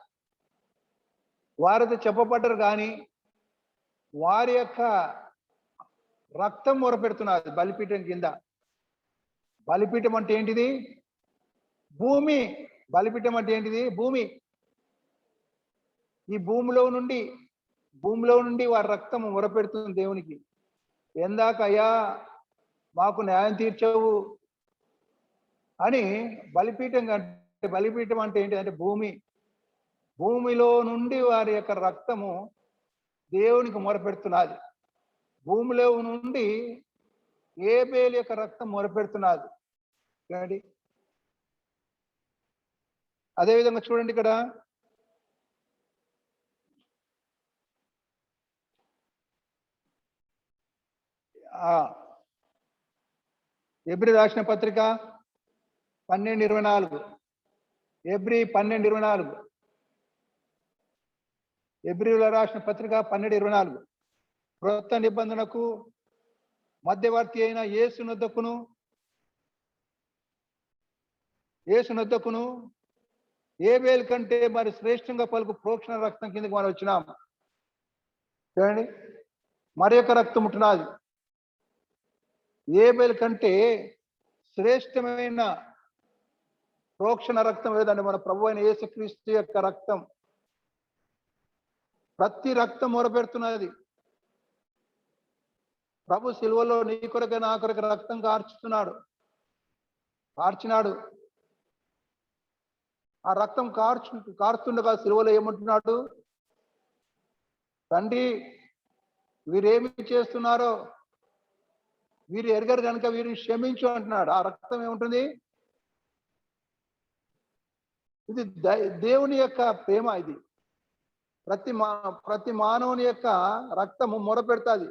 వారితో చెప్పబడ్డారు కానీ వారి యొక్క రక్తం మొరపెడుతున్నారు బలిపీఠం కింద. బలిపీఠం అంటే ఏంటిది? భూమి. బలిపీఠం అంటే ఏంటిది? భూమి. ఈ భూమిలో నుండి వారి రక్తం మొరపెడుతుంది దేవునికి. ఎందాక అయ్యా మాకు న్యాయం తీర్చవు అని బలిపీఠం అంటే ఏంటి అంటే భూమి. భూమిలో నుండి వారి యొక్క రక్తము దేవునికి మొరపెడుతున్నది. భూమిలో నుండి ఏబేలు యొక్క రక్తం మొరపెడుతున్నది. అదేవిధంగా చూడండి ఇక్కడ ఎబ్రీ రాసిన పత్రిక 12:24. ఎబ్రీ 12:24. ఎబ్రీలో రాసిన పత్రిక 12:24. క్రొత్త నిబంధనకు మధ్యవర్తి అయిన యేసునొద్దకును ఏబేలు కంటే మరి శ్రేష్టంగా పలుకు ప్రోక్షణ రక్తం కిందకి మనం వచ్చినాం. చూడండి, మరి యొక్క రక్తం ఉంటున్నది. ఏబేలు కంటే శ్రేష్టమైన ప్రోక్షణ రక్తం లేదండి మన ప్రభు అయిన యేసుక్రీస్తు యొక్క రక్తం. ప్రతి రక్తం మొరపెడుతున్నది. ప్రభు సిలువలో నీ కొరకు నా కొరకు రక్తం కార్చినాడు. ఆ రక్తం కారుతుండగా సిలువలో ఏమంటున్నాడు? తండ్రి వీరేమి చేస్తున్నారో వీరు ఎరగరు కనుక వీరిని క్షమించు అంటున్నాడు. ఆ రక్తం ఏముంటుంది? ఇది దేవుని యొక్క ప్రేమ. ఇది ప్రతి మానవుని యొక్క రక్తము మొరపెడతాది.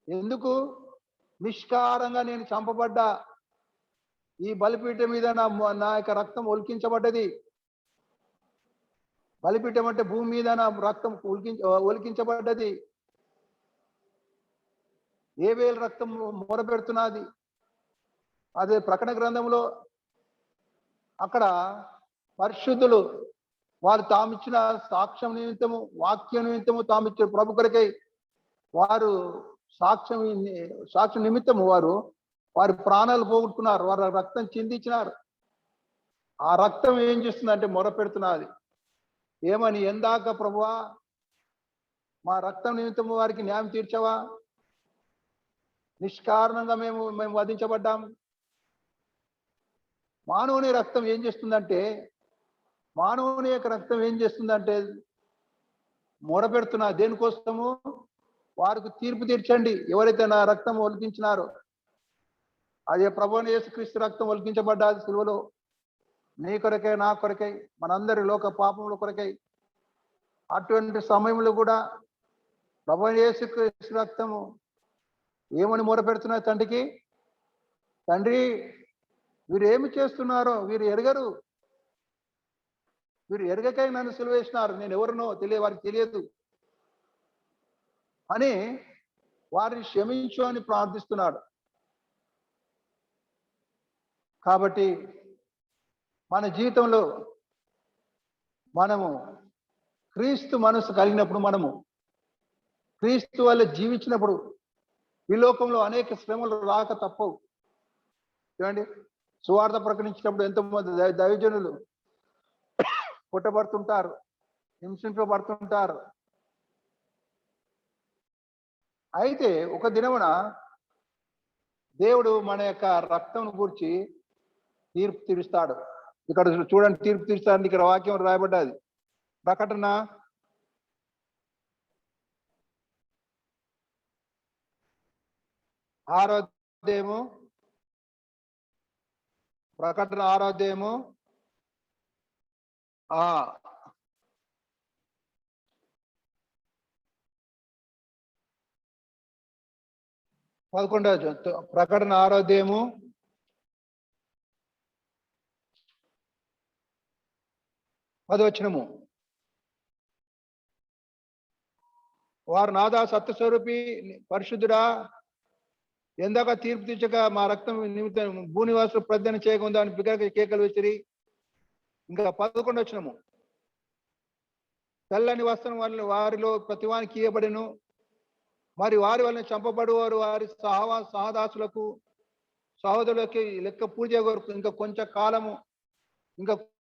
ఎందుకు? నిష్కారంగా నేను చంపబడ్డా, ఈ బలిపీఠం మీద నా యొక్క రక్తం ఒలికించబడ్డది. బలిపీఠం అంటే భూమి మీద నా రక్తం ఒలికించబడ్డది. ఏబేలు రక్తం మొరపెడుతున్నది. అదే ప్రకటన గ్రంథంలో అక్కడ పరిశుద్ధులు వారు తామిచ్చిన సాక్ష్యం నిమిత్తము, వాక్యం నిమిత్తము, తామిచ్చిన ప్రభు కొరకై వారు సాక్ష్యం నిమిత్తము వారి ప్రాణాలు పోగొట్టుకున్నారు. వారు రక్తం చిందించినారు. ఆ రక్తం ఏం చేస్తుందంటే మొరపెడుతున్నది. ఏమని? ఎందాక ప్రభువా మా రక్తం నిమిత్తము వారికి న్యాయం తీర్చవా? నిష్కారణంగా మేము వధించబడ్డాం. మానవుని రక్తం ఏం చేస్తుందంటే మొరపెడుతున్నా. దేనికోసము? వారికి తీర్పు తీర్చండి. ఎవరైతే నా రక్తం ఒలికించినారో, అదే ప్రభువైన యేసుక్రీస్తు రక్తం ఒలికించబడ్డాది సిలువలో, నీ కొరకై, నా కొరకై, మనందరి లోక పాపముల కొరకై. అటువంటి సమయంలో కూడా ప్రభువైన యేసుక్రీస్తు రక్తము ఏమని మొరపెడుతున్నారు తండ్రికి? తండ్రి, వీరు ఏమి చేస్తున్నారో వీరు ఎరగరు. వీరు ఎరగకై నన్ను సిలువ వేసినారు. నేను ఎవరినో వారికి తెలియదు అని వారిని క్షమించు అని ప్రార్థిస్తున్నాడు. కాబట్టి మన జీవితంలో మనము క్రీస్తు మనసు కలిగినప్పుడు, మనము క్రీస్తు వల్ల జీవించినప్పుడు ఈ లోకంలో అనేక శ్రమలు రాక తప్పవు. చూడండి, సువార్త ప్రకటించినప్పుడు ఎంతోమంది దైవజనులు కొట్టబడుతుంటారు, హింసించబడుతుంటారు. అయితే ఒక దినమున దేవుడు మన యొక్క రక్తం గురించి తీర్పు తీరుస్తాడు. ఇక్కడ చూడండి, తీర్పు తీరుస్తాడని ఇక్కడ వాక్యం రాయబడ్డది. ప్రకటన 6వ అధ్యాయము, ప్రకటన 6వ అధ్యాయము 11వ ప్రకటన 6వ అధ్యాయము 10వ వచనము. వారు నాదా సత్యస్వరూపి పరిశుద్ధుడా, ఎందాక తీర్పు తీర్చక మా రక్తం నిమిత్తం భూనివాసులు ప్రజ్ఞ చేయకుండా అని బిగ్గరగా కేకలు వేసిరి. ఇంకా 11వ వచనము. తెల్లని వస్త్రం వారిలో ప్రతివానికి ఇయ్యబడెను, మరి వారి వలన చంపబడువారు వారి సహదాసులకు సహోదరులకి లెక్క పూజ వరకు ఇంకా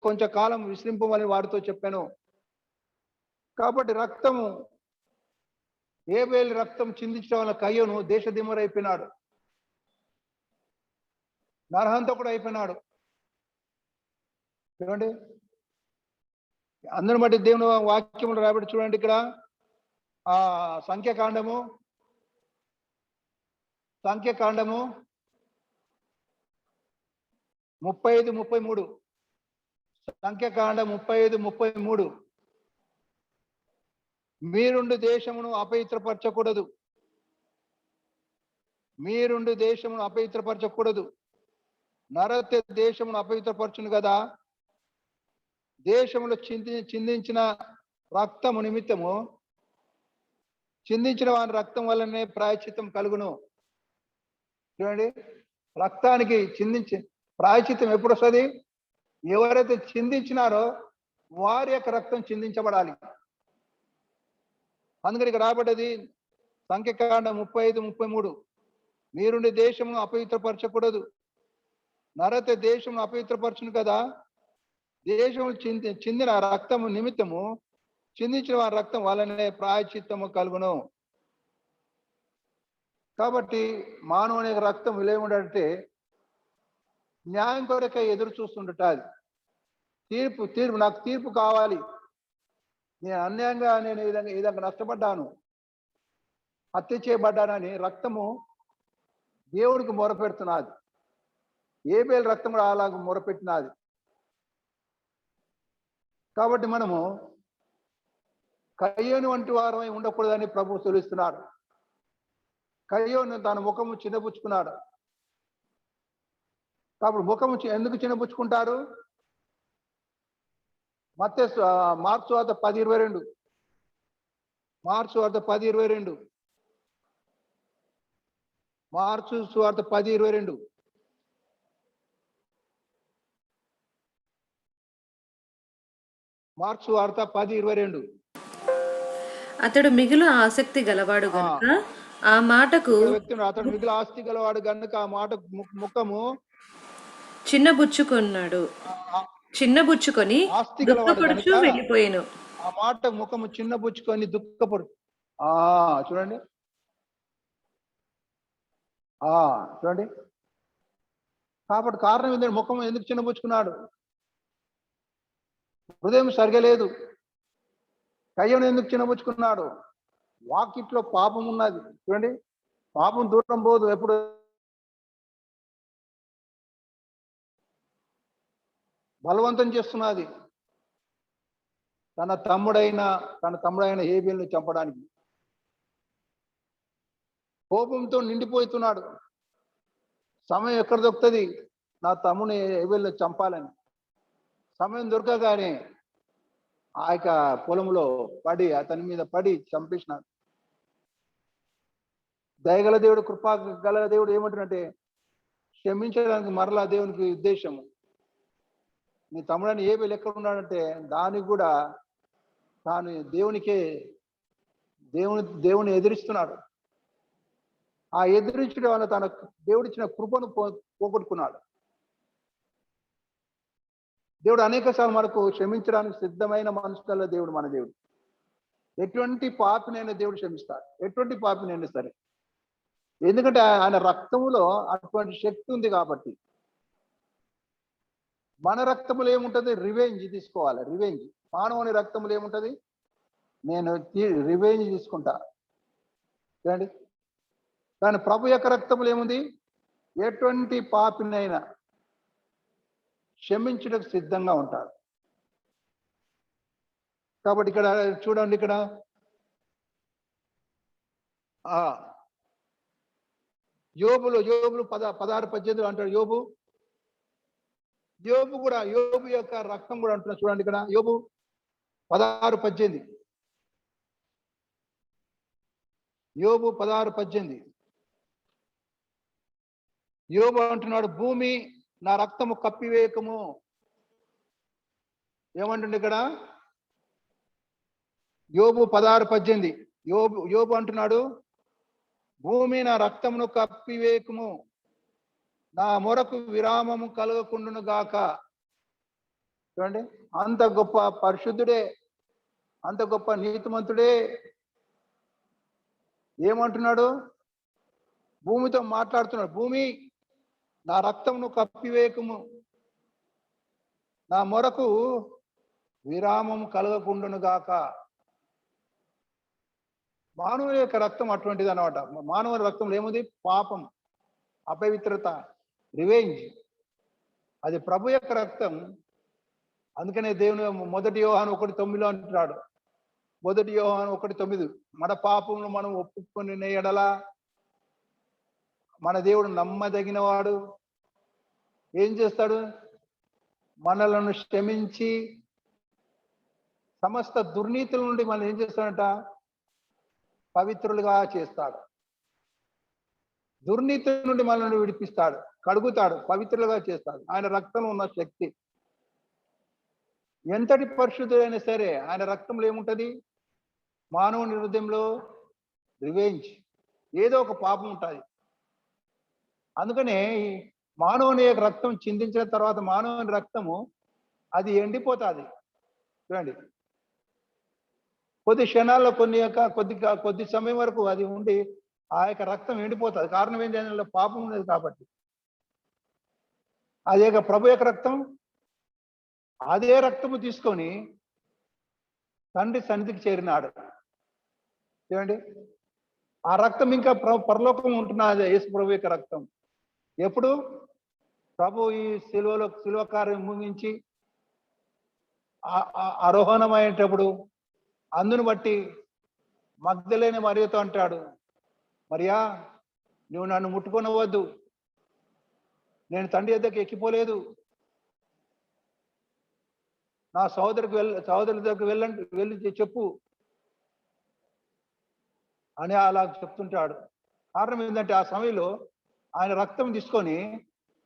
కొంచెం కాలం విశ్రింపమని వారితో చెప్పాను. కాబట్టి రక్తము, ఏబేలు రక్తం చిందించడం వల్ల కయ్యను దేశదిమ్మరైపోయినాడు, నరహంతకుడు అయిపోయినాడు. చూడండి, అందరిని బట్టి దేవుని వాక్యములు రాబట్టి చూడండి. ఇక్కడ సంఖ్యాకాండము 35:33. సంఖ్యాకాండం 35:33. మీరుండు దేశమును అపవిత్రపరచకూడదు, నరత్య దేశమును అపవిత్రపరచును కదా. దేశములో చిందించిన రక్తము నిమిత్తము, చిందించిన వాని రక్తం వల్లనే ప్రాయశ్చిత్తం కలుగును. చూడండి, రక్తానికి ప్రాయశ్చిత్తం ఎప్పుడు వస్తుంది? ఎవరైతే చిందించినారో వారి యొక్క రక్తం చిందించబడాలి. అందుకని ఇక్కడ రాబడ్డది సంఖ్యాకాండం 35:33. మీరుండి దేశమును అపవిత్రపరచకూడదు, నరత దేశమును అపవిత్రపరచును కదా. దేశము చిందిన రక్తము నిమిత్తము, చిందించిన వారి రక్తం వల్లనే ప్రాయశ్చిత్తము కలుగును. కాబట్టి మానవుని రక్తం విలువ ఉండాలంటే న్యాయం కొరకే ఎదురు చూస్తుండట. అది తీర్పు నాకు తీర్పు కావాలి. నేను అన్యాయంగా ఈ విధంగా నష్టపడ్డాను, హత్య చేయబడ్డానని రక్తము దేవుడికి మొరపెడుతున్నది. ఏబేలు రక్తం కూడా అలాగ మొరపెట్టినది. కాబట్టి మనము కయ్యోను వంటి వారమై ఉండకూడదని ప్రభు తెలుస్తున్నాడు. కయ్యోను తన ముఖము చిన్నబుచ్చుకున్నాడు. కాబట్టి ముఖము ఎందుకు చిన్నబుచ్చుకుంటారు? మార్క్సు వార్త 10:22. మార్క్సు వార్త 10:22. మార్క్సు వార్త 10:22. మార్క్సు వార్త 10:22. అతడు మిగులు ఆసక్తి గలవాడు గనుక ఆ మాటకు అతడు మిగులు ఆస్తి గలవాడు గనుక ఆ మాట ముఖము చిన్నబుచ్చుకొని ఆస్తి గలవాడు దుఃఖపడుచు వెళ్ళిపోయాను. ఆ మాట ముఖము చిన్నబుచ్చుకొని దుఃఖపడు. చూడండి, చూడండి. కాబట్టి కారణం ఏంటంటే ముఖం ఎందుకు చిన్నబుచ్చుకున్నాడు? హృదయం సరిగలేదు. కయ్యను ఎందుకు చిన్నబుచ్చుకున్నాడు? వాకిట్లో పాపం ఉన్నది. చూడండి, పాపం దూరం పోదు, ఎప్పుడు బలవంతం చేస్తున్నది తన తమ్ముడైన హేబేలుని చంపడానికి. కోపంతో నిండిపోతున్నాడు. సమయం ఎక్కడ దొరుకుతుంది నా తమ్ముని హేబేలుని చంపాలని? సమయం దొరకగానే ఆ యొక్క పొలంలో పడి అతని మీద పడి చంపేసినాడు. దయగల దేవుడు, కృపా గల దేవుడు ఏమంటున్నట్టే, క్షమించడానికి మరలా దేవునికి ఉద్దేశము. నీ తమ్ముడని హేబేలు ఎక్కడ ఉన్నాడంటే దానికి కూడా తాను దేవుని ఎదిరిస్తున్నాడు. ఆ ఎదిరించడం వల్ల తన దేవుడిచ్చిన కృపను పోగొట్టుకున్నాడు. దేవుడు అనేక సార్లు మనకు క్షమించడానికి సిద్ధమైన మనసుల దేవుడు మన దేవుడు. ఎటువంటి పాపినైనా దేవుడు క్షమిస్తాడు, ఎటువంటి పాపినైనా సరే. ఎందుకంటే ఆయన రక్తములో అటువంటి శక్తి ఉంది కాబట్టి. మన రక్తములు ఏముంటది? రివెంజ్ తీసుకోవాలి. రివెంజ్. మానవుని రక్తములు ఏముంటది? నేను రివెంజ్ తీసుకుంటా, చూడండి. కానీ ప్రభు యొక్క రక్తములు ఏముంది? ఎటువంటి పాపినైనా క్షమించడానికి సిద్ధంగా ఉంటాడు. కాబట్టి ఇక్కడ చూడండి, ఇక్కడ యోబులు 16:18 అంటాడు. యోబు యొక్క రక్తం కూడా అంటున్నా. చూడండి ఇక్కడ యోబు 16:18. యోబు 16:18. యోబు అంటున్నాడు, భూమి నా రక్తము కప్పివేయకము. ఏమంటుండే ఇక్కడ? యోబు 16:18. యోబు అంటున్నాడు, భూమి నా రక్తమును కప్పివేయకము, నా మొరకు విరామము కలగకుండును గాక. చూడండి, అంత గొప్ప పరిశుద్ధుడే, అంత గొప్ప నీతిమంతుడే ఏమంటున్నాడు? భూమితో మాట్లాడుతున్నాడు. భూమి నా రక్తమును కప్పివేయకము, నా మొరకు విరామము కలగకుండును గాక. మానవుని యొక్క రక్తం అటువంటిది అన్నమాట. మానవుని రక్తంలో ఏముంది? పాపం, అపవిత్రత, రివెంజ్. అది ప్రభు యొక్క రక్తం. అందుకనే దేవుని 1 యోహాను 1:9 అంటున్నాడు. 1 యోహాను 1:9, మన పాపమును మనం ఒప్పుకొని ఎడల మన దేవుడు నమ్మదగిన వాడు. ఏం చేస్తాడు? మనలను క్షమించి సమస్త దుర్నీతుల నుండి మనం ఏం చేస్తాడంట? పవిత్రులుగా చేస్తాడు. దుర్నీతి నుండి మనల్ని విడిపిస్తాడు, కడుగుతాడు, పవిత్రులుగా చేస్తాడు. ఆయన రక్తంలో ఉన్న శక్తి. ఎంతటి పరిశుద్ధుడైనా సరే ఆయన రక్తంలో ఏముంటది? మానవుని హృదయంలో రివెంజ్, ఏదో ఒక పాపం ఉంటుంది. అందుకనే మానవుని యొక్క రక్తం చిందించిన తర్వాత మానవుని రక్తము అది ఎండిపోతుంది. చూడండి, కొద్ది క్షణాల్లో కొద్ది సమయం వరకు అది ఉండి ఆ యొక్క రక్తం ఎండిపోతుంది. కారణం ఏంటి? అందులో పాపం ఉన్నది కాబట్టి. అదే ప్రభు యొక్క రక్తం, అదే రక్తము తీసుకొని తండ్రి సన్నిధికి చేరినాడు. చూడండి, ఆ రక్తం ఇంకా పరలోకం ఉంటున్నది, యేసు ప్రభు యొక్క రక్తం. ఎప్పుడు ప్రభు ఈ శిలువ కార్యం ముగించి ఆరోహణమయ్యేటప్పుడు అందును బట్టి మగ్ధలేని మరియతో అంటాడు, మరియా నువ్వు నన్ను ముట్టుకొనవద్దు, నేను తండ్రి యొద్దకు ఎక్కిపోలేదు, నా సహోదరు దగ్గరికి వెళ్ళి చెప్పు అని అలా చెప్తుంటాడు. కారణం ఏంటంటే ఆ సమయంలో ఆయన రక్తం తీసుకొని,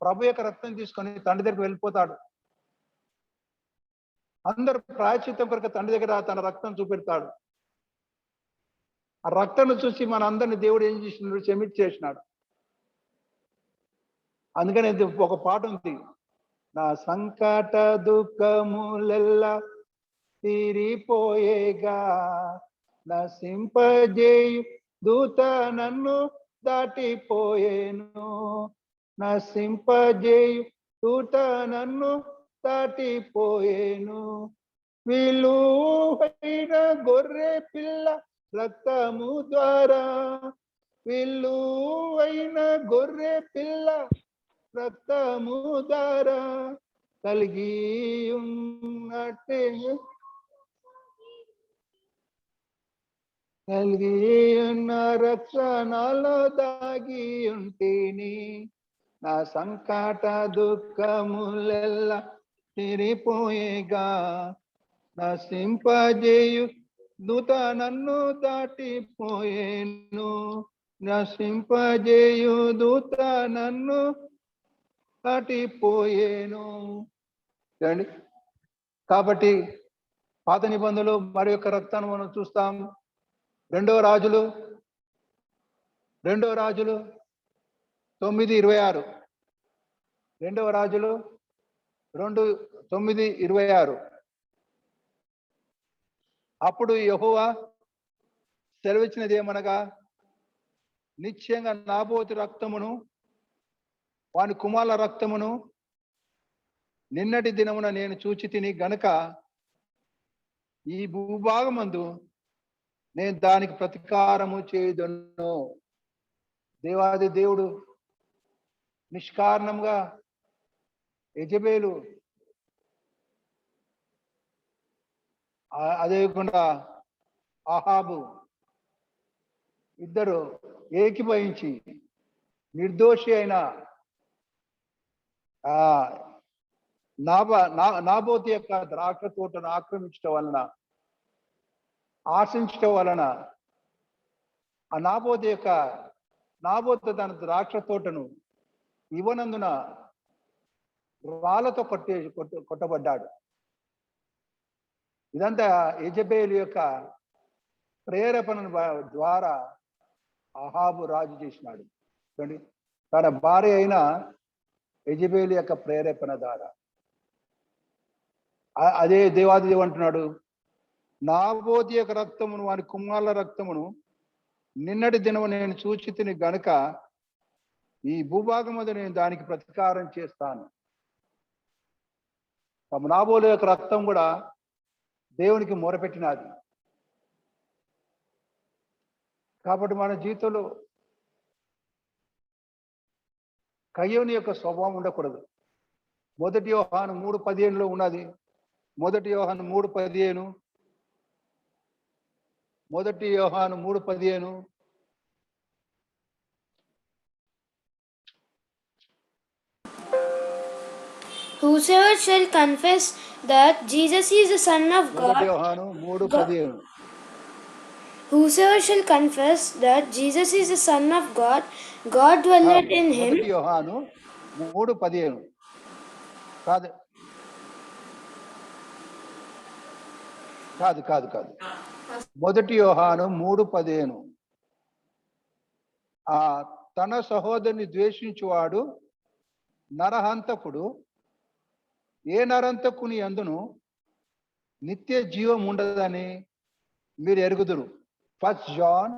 ప్రభు యొక్క రక్తం తీసుకొని తండ్రి దగ్గరికి వెళ్ళిపోతాడు. అందరు ప్రాయశ్చిత్తం కొరకు తండ్రి దగ్గర తన రక్తం చూపెడతాడు. ఆ రక్తాన్ని చూసి మన అందరిని దేవుడు ఏం చేసినాడు, క్షమించేసినాడు. అందుకని ఒక పాట ఉంది, నా సంకట దుఃఖములెల్లా తీరిపోయేగా, నశింపజేయు దూత నన్ను దాటిపోయేను, నశింపజేయు దూత నన్ను దాటిపోయేను, విలువైన గొర్రె పిల్ల రక్తము ద్వారా, విలువైన గొర్రె పిల్ల రక్తము ద్వారా కలిగి ఉన్నట్టే కలిగి ఉన్న రక్షణలో దాగి ఉంటేని, నా సంకట దుఃఖములెల్లా తీరిపోయేగా, నశింపజేయు దూత నన్ను దాటిపోయేను, నశింపజేయు దూత నన్ను దాటిపోయేను. చూడండి, కాబట్టి పాత నిబంధనలు మరి యొక్క రక్తాన్ని మనం చూస్తాం. రెండవ రాజులు 9:26, రెండవ రాజులు 2:9-26. అప్పుడు యెహోవా సెలవిచ్చినది ఏమనగా, నిశ్చయంగా నాబోతు రక్తమును వాని కుమారుల రక్తమును నిన్నటి దినమున నేను చూచి తిని గనుక ఈ భూభాగమందు నేను దానికి ప్రతీకారము చేయుదును. దేవాది దేవుడు నిష్కారణంగా యెజబేలు అదేవిధంగా అహాబు ఇద్దరు ఏకీభవించి నిర్దోషి అయిన నాబోతు యొక్క ద్రాక్ష తోటను ఆక్రమించడం వలన, ఆశించడం వలన, ఆ నాబోతు తన ద్రాక్ష తోటను ఇవ్వనందున రాళ్లతో కొట్టబడ్డాడు. ఇదంతా యెజబేలు యొక్క ప్రేరేపణ ద్వారా అహాబు రాజు చేసినాడు. తన భార్య అయిన యెజబేలు యొక్క ప్రేరేపణ ద్వారా. అదే దేవాది దేవుడు అంటున్నాడు, నాబోతు యొక్క రక్తమును వాని కుమారుల రక్తమును నిన్నటి దినము నేను చూచి తిని గనుక ఈ భూభాగం మీద నేను దానికి ప్రతీకారం చేస్తాను. నాబోతు యొక్క రక్తం కూడా దేవునికి మొరపెట్టినది. కాబట్టి మన జీవితంలో కయ్యోని యొక్క స్వభావం ఉండకూడదు. 1 యోహాను 3:15 ఉన్నది. 1 యోహాను 3:15, 1 యోహాను 3:15. Whosoever shall confess that Jesus is the Son of God, 1 యోహాను 3:15. whosoever shall confess that Jesus is the Son of God, God dwelleth in him. 1 యోహాను 3:15 కాదు. 1 యోహాను 3:15. తన సహోదరుని ద్వేషించువాడు నరహంతకుడు, ఏ నరహంతకుని యందును నిత్య జీవం ఉండదని మీరు ఎరుగుదురు. First John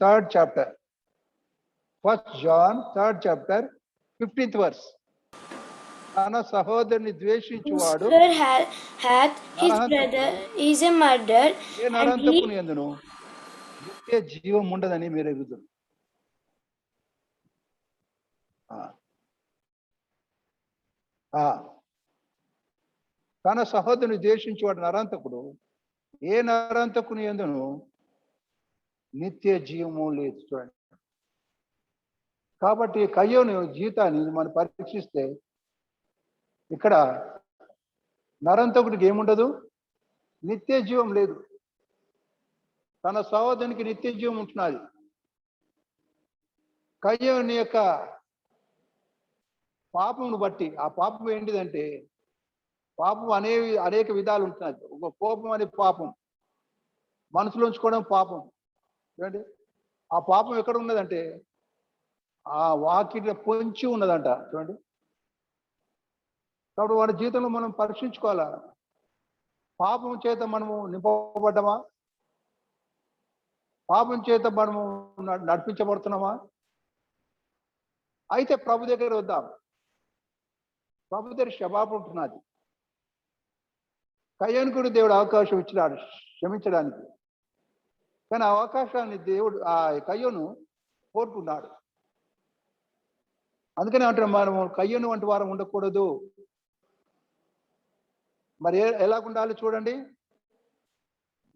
3rd chapter, 15th verse. తన సహోదరుని ద్వేషించువాడు Whosoever hath his brother is a murderer, ఏ నరహంతకుని యందును నిత్య జీవం ఉండదని మీరు ఎరుగుతారు. తన సహోదరుని ద్వేషించేవాడు నరాంతకుడు, ఏ నరాంతకుని యందును నిత్య జీవము లేదు. చూడండి, కాబట్టి కయ్యోను జీవితాన్ని మనం పరీక్షిస్తే ఇక్కడ నరాంతకుడికి ఏముండదు, నిత్య జీవం లేదు. తన సహోదరునికి నిత్య జీవం ఉంటున్నది. కయ్యోని యొక్క పాపమును బట్టి, ఆ పాపం ఏంటిదంటే, పాపం అనేక విధాలు ఉంటున్నది. ఒక కోపం అనే పాపం, మనసులో ఉంచుకోవడం పాపం. చూడండి, ఆ పాపం ఎక్కడ ఉన్నదంటే ఆ వాకిట్లో పొంచి ఉన్నదంట. చూడండి, కాబట్టి వాడి జీవితంలో మనం పరీక్షించుకోవాలా. పాపం చేత మనము నింపబడ్డమా? పాపం చేత మనము నడిపించబడుతున్నామా? అయితే ప్రభు దగ్గర వద్దాం. ప్రభు దగ్గర క్షమాపణ ఉంటున్నది. కయ్యోనుకు దేవుడు అవకాశం ఇచ్చినాడు క్షమించడానికి, కానీ ఆ అవకాశాన్ని దేవుడు ఆ కయ్యోను కోరుకున్నాడు. అందుకని అంటారు, మనము కయ్యోను వంటి వారం ఉండకూడదు. మరి ఎలా ఉండాలి చూడండి.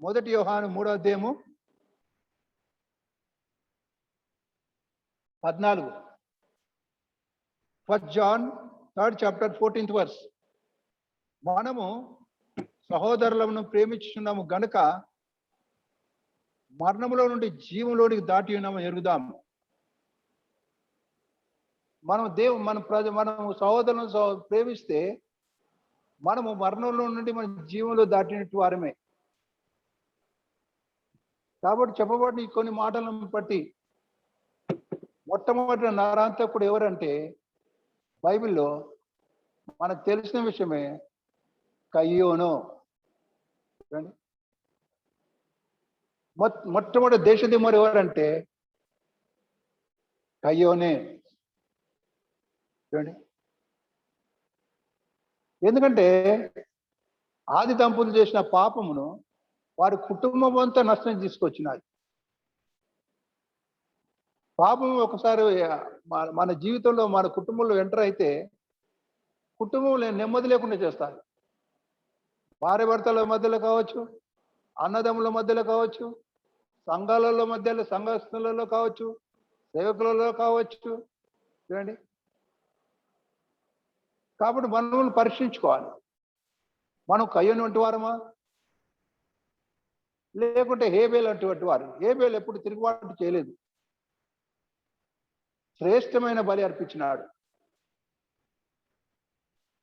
1 యోహాను 3వ అధ్యాయము 14. 1 John 3rd chapter 14th verse. మనము సహోదరులను ప్రేమించున్నాము గనుక మరణములో నుండి జీవంలోనికి దాటి ఉన్నాము ఎరుగుదాము. మనము సహోదరులను ప్రేమిస్తే మనము మరణంలో నుండి మన జీవంలో దాటినట్టు వారమే. కాబట్టి చెప్పబడిన ఈ కొన్ని మాటలను బట్టి మొట్టమొదటి నరాంతకుడు ఎవరంటే బైబిల్లో మనకు తెలిసిన విషయమే కయ్యోను. మొట్టమొదటి దేశదిమ్మరు ఎవరంటే కయ్యోనే. చూడండి, ఎందుకంటే ఆది దంపతులు చేసిన పాపమును వారి కుటుంబం అంతా నష్టం తీసుకొచ్చినది. పాపం ఒకసారి మన జీవితంలో మన కుటుంబంలో ఎంటర్ అయితే కుటుంబంలో నెమ్మది లేకుండా చేస్తారు. భార్య భర్తల మధ్యలో కావచ్చు, అన్నదమ్ముల మధ్యలో కావచ్చు, సంఘాలలో మధ్యలో, సంఘస్థులలో కావచ్చు, సేవకులలో కావచ్చు. చూడండి, కాబట్టి మనల్ని పరీక్షించుకోవాలి. మనం కయ్యోను వంటి వారమా, లేకుంటే హేబేలు అటువంటి వారు? హేబేలు ఎప్పుడు తిరుగుబాటు చేయలేదు, శ్రేష్టమైన బలి అర్పించినాడు.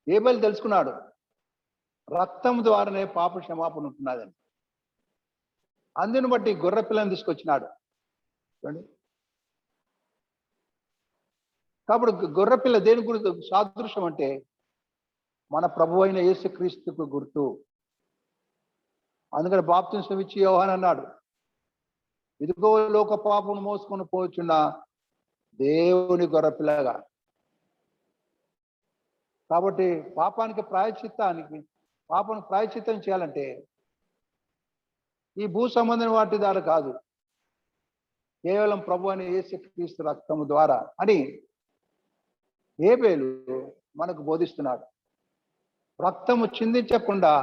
హేబేలు తెలుసుకున్నాడు రక్తం ద్వారానే పాప క్షమాపణ ఉంటున్నదని. అందుని బట్టి గొర్రె పిల్లని తీసుకొచ్చినాడు. చూడండి, కాబట్టి గొర్రె పిల్ల దేని గురించి సాదృశ్యం అంటే మన ప్రభు అయిన యేసుక్రీస్తుకు గుర్తు. అందుకని బాప్తిస్మం ఇచ్చి యోహాను అన్నాడు, ఇదిగో లోక పాపను మోసుకొని పోచున్న దేవుని గొర్రెపిల్లగా. కాబట్టి పాపానికి ప్రాయశ్చిత్తం చేయాలంటే ఈ భూ సంబంధమైన వాటి ద్వారా కాదు, కేవలం ప్రభు అయిన యేసుక్రీస్తు రక్తము ద్వారా అని హేబేలు మనకు బోధిస్తున్నాడు. రక్తము చిందించకుండా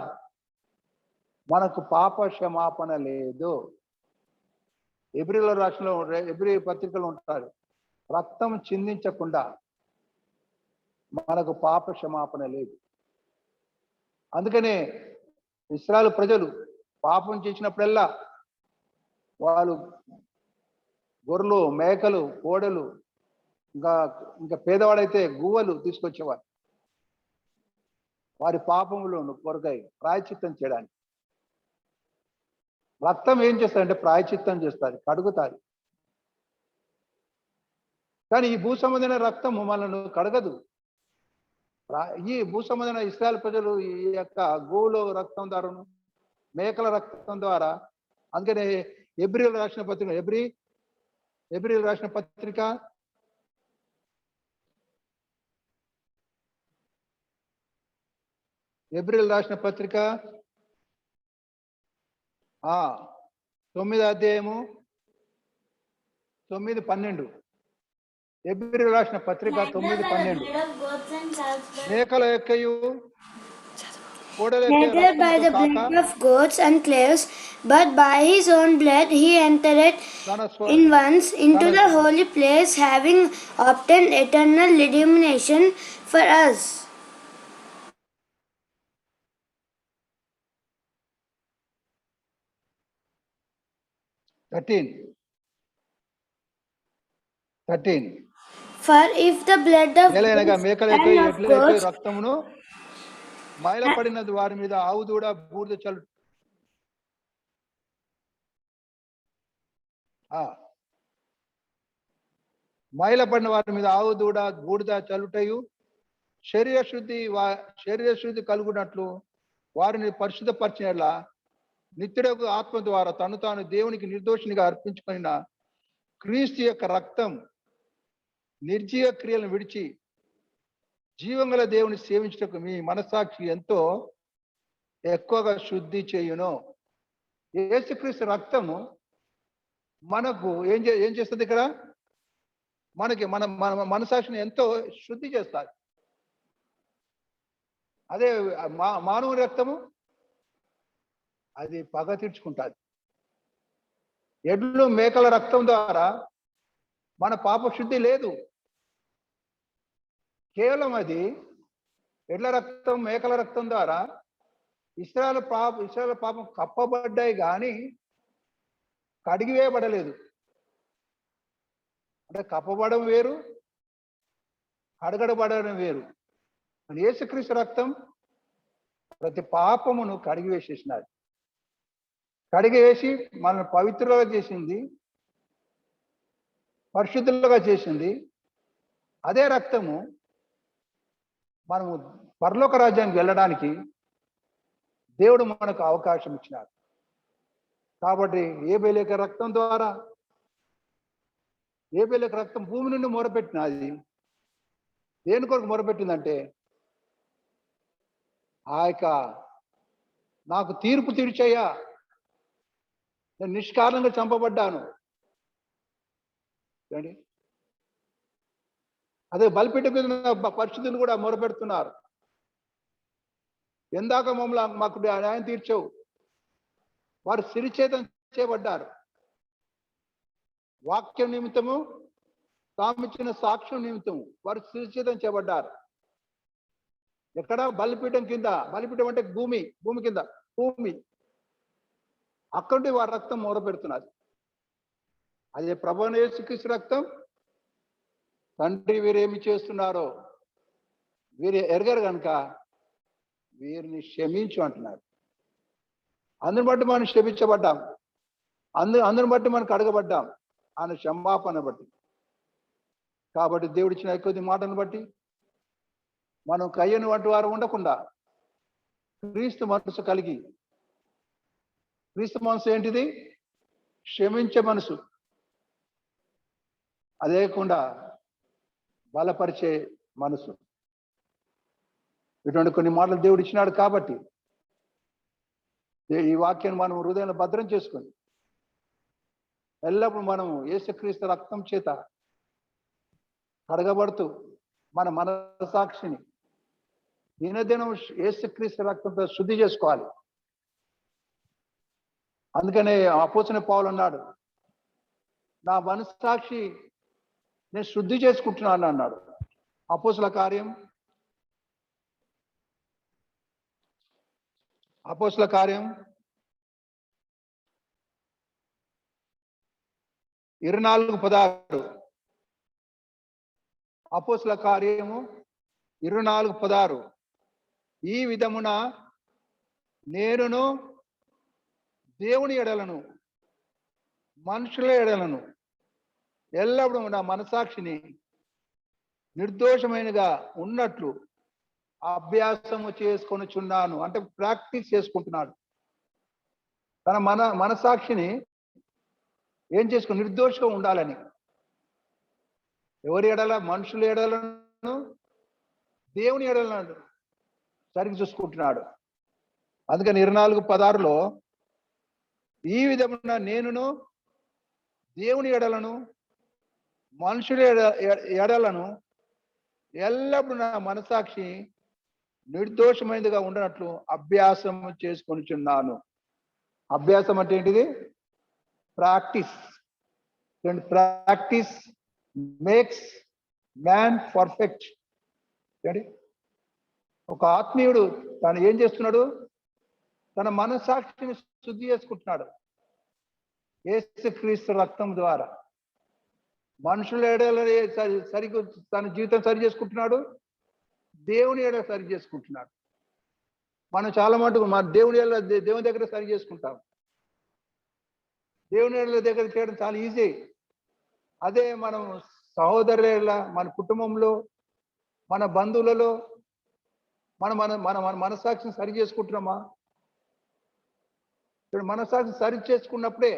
మనకు పాప క్షమాపణ లేదు. ఎబ్రీ పత్రికలు ఉంటారు, రక్తం చిందించకుండా మనకు పాప క్షమాపణ లేదు. అందుకనే ఇశ్రాయేలు ప్రజలు పాపం చేసినప్పుడల్లా వాళ్ళు గొర్రెలు, మేకలు, కోడలు, ఇంకా పేదవాడైతే గువ్వలు తీసుకొచ్చేవారు వారి పాపములను కొరకై ప్రాయచిత్తం చేయడానికి. రక్తం ఏం చేస్తారంటే ప్రాయచిత్తం చేస్తారు, కడుగుతారు. కానీ ఈ భూ సంబంధమైన రక్తం మనల్ని కడగదు. ఈ భూ సంబంధమైన ఇశ్రాయేలు ప్రజలు ఈ యొక్క గోవుల రక్తం ద్వారాను, మేకల రక్తం ద్వారా, అందుకనే ఎబ్రీలు రాసిన పత్రిక, ఎబ్రీలు రాసిన పత్రిక 9వ అధ్యాయము 9:12 హెబ్రీయులకు రాసిన పత్రిక 9:12 మేకల యొక్కయు కోడెల యొక్క Neither by రక్తముతో the కాక blood of goats and calves, but by his own blood he entered తన in once into తన the holy place, having obtained eternal redemption for us. Thirteen For if the blood of ఏలైనగా bulls మేకల యొక్క and of ఎడ్ల యొక్క goats రక్తమును మైలపడినది వారి మీద ఆవు దూడ బూడిద చల్లు మైలపడిన వారి మీద ఆవు దూడ బూడిద చల్లుటయు శరీర శుద్ధి కలుగునట్లు వారిని పరిశుద్ధపరిచిన నిత్యుడకు ఆత్మ ద్వారా తను తాను దేవునికి నిర్దోషినిగా అర్పించుకున్న క్రీస్తు యొక్క రక్తం నిర్జీవ క్రియలను విడిచి జీవంగల దేవుని సేవించుటకు మీ మనస్సాక్షి ఎంతో ఎక్కువగా శుద్ధి చేయును. యేసుక్రీస్తు రక్తము మనకు ఏం చేస్తుంది? ఇక్కడ మనకి మన మనసాక్షిని ఎంతో శుద్ధి చేస్తారు. అదే మానవుని రక్తము అది పగ తీర్చుకుంటుంది. ఎడ్లు మేకల రక్తం ద్వారా మన పాప శుద్ధి లేదు. కేవలం అది ఎడ్ల రక్తం మేకల రక్తం ద్వారా ఇశ్రాయేలు పాపం కప్పబడ్డాయి కానీ కడిగివేయబడలేదు. అంటే కప్పబడడం వేరు, కడగడబడడం వేరు. యేసుక్రీస్తు రక్తం ప్రతి పాపమును కడిగివేసేసినది. కడిగివేసి మనల్ని పవిత్రులుగా చేసింది, పరిశుద్ధులుగా చేసింది. అదే రక్తము మనము పరలోక రాజ్యానికి వెళ్ళడానికి దేవుడు మనకు అవకాశం ఇచ్చినాడు. కాబట్టి ఏబేలు రక్తం ద్వారా, ఏబేలు రక్తం భూమి నుండి మొరపెట్టినది. దేని కొరకు మొరపెట్టిందంటే ఆ యొక్క నాకు తీర్పు తీర్చయ్యా, నేను నిష్కారణంగా చంపబడ్డాను. అదే బలిపీఠ మీద పరిస్థితులు కూడా మొరపెడుతున్నారు. ఎందాక మమ్మల్ని మాకు న్యాయం తీర్చవు. వారు సిరిచేతం చేయబడ్డారు. వాక్యం నిమిత్తము, తామిచ్చిన సాక్ష్యం నిమిత్తము వారు సిరిచేతం చేయబడ్డారు. ఎక్కడ? బలిపీఠం కింద. బలిపీఠం అంటే భూమి కింద, భూమి. అక్కడి వారి రక్తం మొరపెడుతున్నది. అదే ప్రభువైన యేసుక్రీస్తు రక్తం. తండ్రి వీరేమి చేస్తున్నారో వీరు ఎరగరు కనుక వీరిని క్షమించు అంటున్నారు. అందుని బట్టి మనం క్షమించబడ్డాం, అందుని బట్టి మనకు అడగబడ్డాం, ఆయన క్షమాపణ బట్టి. కాబట్టి దేవుడిచ్చిన కొద్ది మాటను బట్టి మనం కయ్యను వంటి వారు ఉండకుండా క్రీస్తు మనసు కలిగి, క్రీస్తు మనసు ఏంటిది? క్షమించే మనసు. అదేకుండా బలపరిచే మనసు. ఇటువంటి కొన్ని మాటలు దేవుడు ఇచ్చినాడు. కాబట్టి ఈ వాక్యాన్ని మనం హృదయంలో భద్రం చేసుకొని ఎల్లప్పుడూ మనం యేసుక్రీస్తు రక్తం చేత కడగబడుతూ మన మనసాక్షిని దినదినం యేసుక్రీస్తు రక్తంతో శుద్ధి చేసుకోవాలి. అందుకనే అపోస్తలుడైన పౌలు అన్నాడు, నా మనసాక్షి నేను శుద్ధి చేసుకుంటున్నాను అన్నాడు. అపోస్తల కార్యం 24:16. అపోస్తల కార్యము 24:16. ఈ విధమున నేనును దేవుని ఎడలను మనుషుల ఎడలను ఎల్లప్పుడూ నా మనసాక్షిని నిర్దోషమైనగా ఉన్నట్లు అభ్యాసము చేసుకొనుచున్నాను. అంటే ప్రాక్టీస్ చేసుకుంటున్నాడు. తన మనసాక్షిని ఏం చేసుకుని నిర్దోషంగా ఉండాలని. ఎవరి ఎడల? మనుషుల ఎడలను దేవుని ఎడలను సరిగ్గా చూసుకుంటున్నాడు. అందుకని 24:16లో ఈ విధమున నేనును దేవుని ఎడలను మనుషుల ఎడలను ఎల్లప్పుడూ నా మనసాక్షి నిర్దోషమైనదిగా ఉండనట్లు అభ్యాసం చేసుకొనిచున్నాను. అభ్యాసం అంటే ఏంటిది? Practice. Practice makes man perfect. ఒక ఆత్మీయుడు తను ఏం చేస్తున్నాడు? తన మనసాక్షిని శుద్ధి చేసుకుంటున్నాడు యేసుక్రీస్తు రక్తం ద్వారా. మనుషుల ఎడల సరిగ్గా తన జీవితం సరి చేసుకుంటున్నాడు, దేవుని ఎడల సరి చేసుకుంటున్నాడు. మనం చాలా మటుకు మన దేవుని దగ్గర సరి చేసుకుంటాం. దేవుని ఎడల దగ్గర చేయడం చాలా ఈజీ. అదే మనం సహోదరుల, మన కుటుంబంలో, మన బంధువులలో మన మన మన మన మనసాక్షిని సరి చేసుకుంటున్నామా? ఇప్పుడు మనసాక్షి సరి చేసుకున్నప్పుడే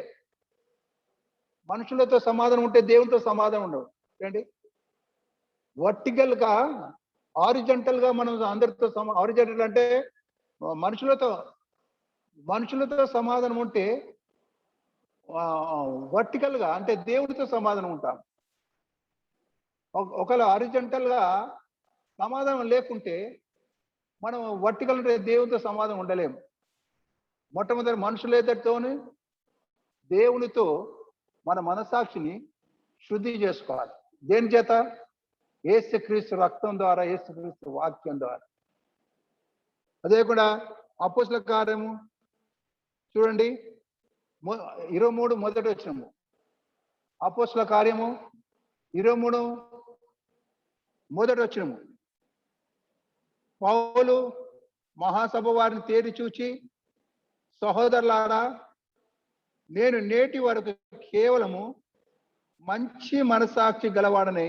మనుషులతో సమాధానం ఉంటే దేవునితో సమాధానం ఉండవు. ఏంటి? వర్టికల్ గా, ఆరిజెంటల్ గా మనం అందరితో ఆరిజెంటల్ అంటే మనుషులతో సమాధానం ఉంటే, వర్టికల్ గా అంటే దేవుడితో సమాధానం ఉంటాం. ఒకవేళ ఆరిజెంటల్ గా సమాధానం లేకుంటే మనం వర్టికల్ అంటే దేవునితో సమాధానం ఉండలేము. మొట్టమొదటి మనుషులు ఎదుటితోని దేవునితో మన మనసాక్షిని శుద్ధి చేసుకోవాలి. దేని చేత? యేసుక్రీస్తు రక్తం ద్వారా, యేసుక్రీస్తు వాక్యం ద్వారా. అదే కూడా అపోస్తల కార్యము చూడండి 23 మొదటి వచనము. అపోస్తల కార్యము 23 మొదటి వచనము. పౌలు మహాసభ వారిని తేరి చూచి, సహోదరులారా, నేను నేటి వరకు కేవలము మంచి మనసాక్షి గలవాడని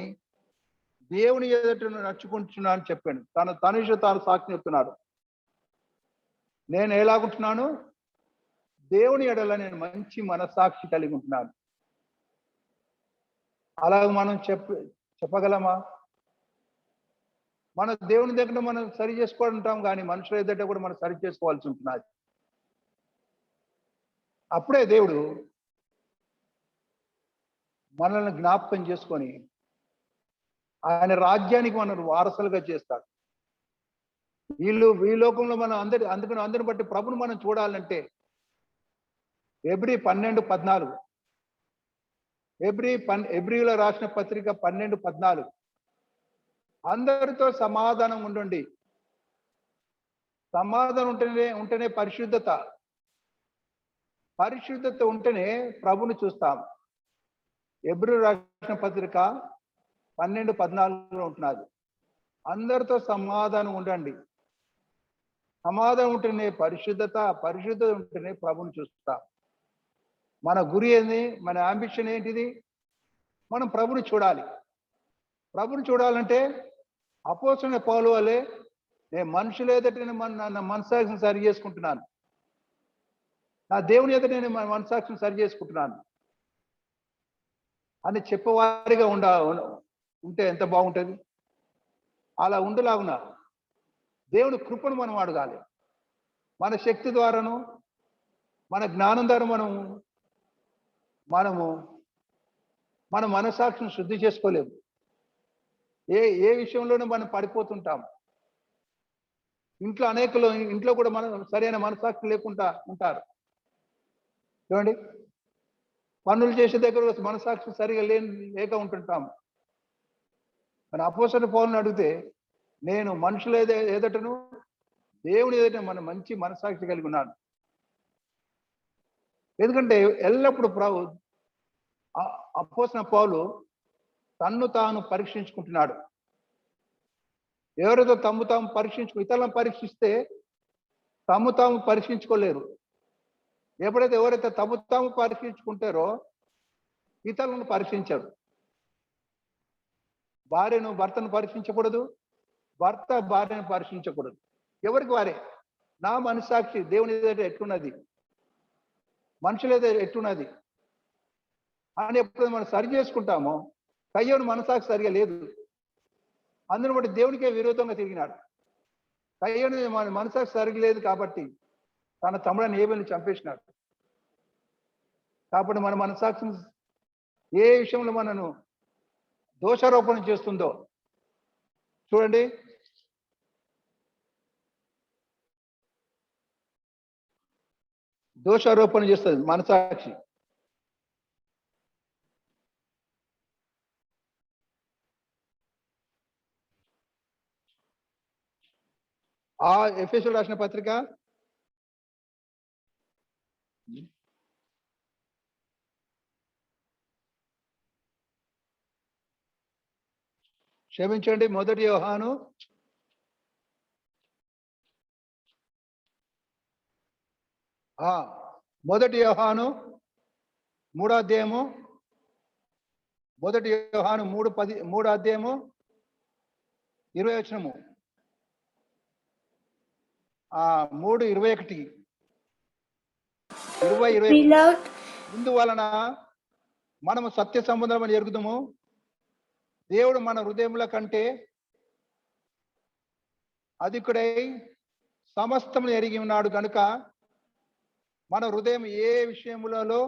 దేవుని ఎదుట నడుచుకుంటున్నాను అని చెప్పాను. తాను సాక్షి చెప్తున్నాడు. నేను ఎలాగుంటున్నాను? దేవుని ఎడల నేను మంచి మనసాక్షి కలిగి ఉంటున్నాను. అలాగ మనం చెప్పగలమా? మన దేవుని దగ్గర మనం సరి చేసుకుంటాం, కానీ మనుషుల ఎదుట కూడా మనం సరి చేసుకోవాల్సి ఉంటున్నది. అప్పుడే దేవుడు మనల్ని జ్ఞాపకం చేసుకొని ఆయన రాజ్యానికి మనం వారసులుగా చేస్తాడు. ఈ లోకంలో మనం అందరిని బట్టి ప్రభుని మనం చూడాలంటే హెబ్రీ 12:14, హెబ్రీలో రాసిన పత్రిక 12:14, అందరితో సమాధానం ఉండండి. సమాధానం ఉంటేనే పరిశుద్ధత ఉంటేనే ప్రభుని చూస్తాం. హెబ్రీ రాసిన పత్రిక 12:14 ఉంటున్నది. అందరితో సమాధానం ఉండండి. సమాధానం ఉంటేనే పరిశుద్ధత ఉంటేనే ప్రభుని చూస్తాం. మన గురి ఏంది? మన అంబిషన్ ఏంటిది? మనం ప్రభుని చూడాలి. ప్రభుని చూడాలంటే అపోస్తలుడైన పౌలు వలె నేను మనుషుల ఎదుట నా మనసాక్షిని సరి చేసుకుంటున్నాను, నా దేవుని ఎదుట నేను మనసాక్షిని సరి చేసుకుంటున్నాను అని చెప్పవారిగా ఉంటే ఎంత బాగుంటుంది. అలా ఉండలాగున దేవుని కృపను మనం అడగాలి. మన శక్తి ద్వారాను, మన జ్ఞానం ద్వారా మనము మన మనసాక్షిని శుద్ధి చేసుకోలేము. ఏ విషయంలోనూ మనం పడిపోతుంటాం. ఇంట్లో కూడా మనం సరైన మనసాక్షి లేకుండా ఉంటారు. చూడండి, పనులు చేసే దగ్గర మనసాక్షి సరిగా లేక ఉంటుంటాం. మన అపోస్తలుడైన పౌలుని అడిగితే, నేను మనుషుల ఎదుటను దేవుని ఎదుట మంచి మనసాక్షి కలిగి ఉన్నాను. ఎందుకంటే ఎల్లప్పుడూ అపోస్తలుడైన పౌలు తన్ను తాను పరీక్షించుకుంటున్నాడు. ఎవరితో ఇతరులను పరీక్షిస్తే తాము పరీక్షించుకోలేరు. ఎవరైతే తాము పరీక్షించుకుంటారో ఇతరులను పరీక్షించరు. భర్తను పరీక్షించకూడదు, భర్త భార్యను పరీక్షించకూడదు. ఎవరికి వారే. నా మనసాక్షి దేవుని ఎదుట ఎట్లున్నది, మనుషుల ఎదుట ఎట్లున్నది అని ఎప్పుడు మనం సరి చేసుకుంటామో, కయ్యోని మనసాక్షి సరిగా లేదు, అందును బట్టి దేవునికే విరోధంగా తిరిగినాడు. కయ్యోని మన మనసాక్షి సరిగా లేదు కాబట్టి తన తమ్ముడని హేబెలుని చంపేసినాడు. కాబట్టి మన మనసాక్షిని ఏ విషయంలో మనను దోషారోపణ చేస్తుందో చూడండి. దోషారోపణ చేస్తుంది మనసాక్షి. ఆ ఎఫెసీయులకు రాసిన పత్రిక క్షమించండి, 1 యోహాను 1 యోహాను 3వ అధ్యాయము 1 యోహాను 3 అధ్యాయము 20 వచనము 3:21 Beloved, ఇందువలన మనము సత్య సంబంధం ఎరుగుదము, దేవుడు మన హృదయముల కంటే అధికుడై సమస్తము ఎరిగి ఉన్నాడు కనుక మన హృదయం ఏ విషయములలో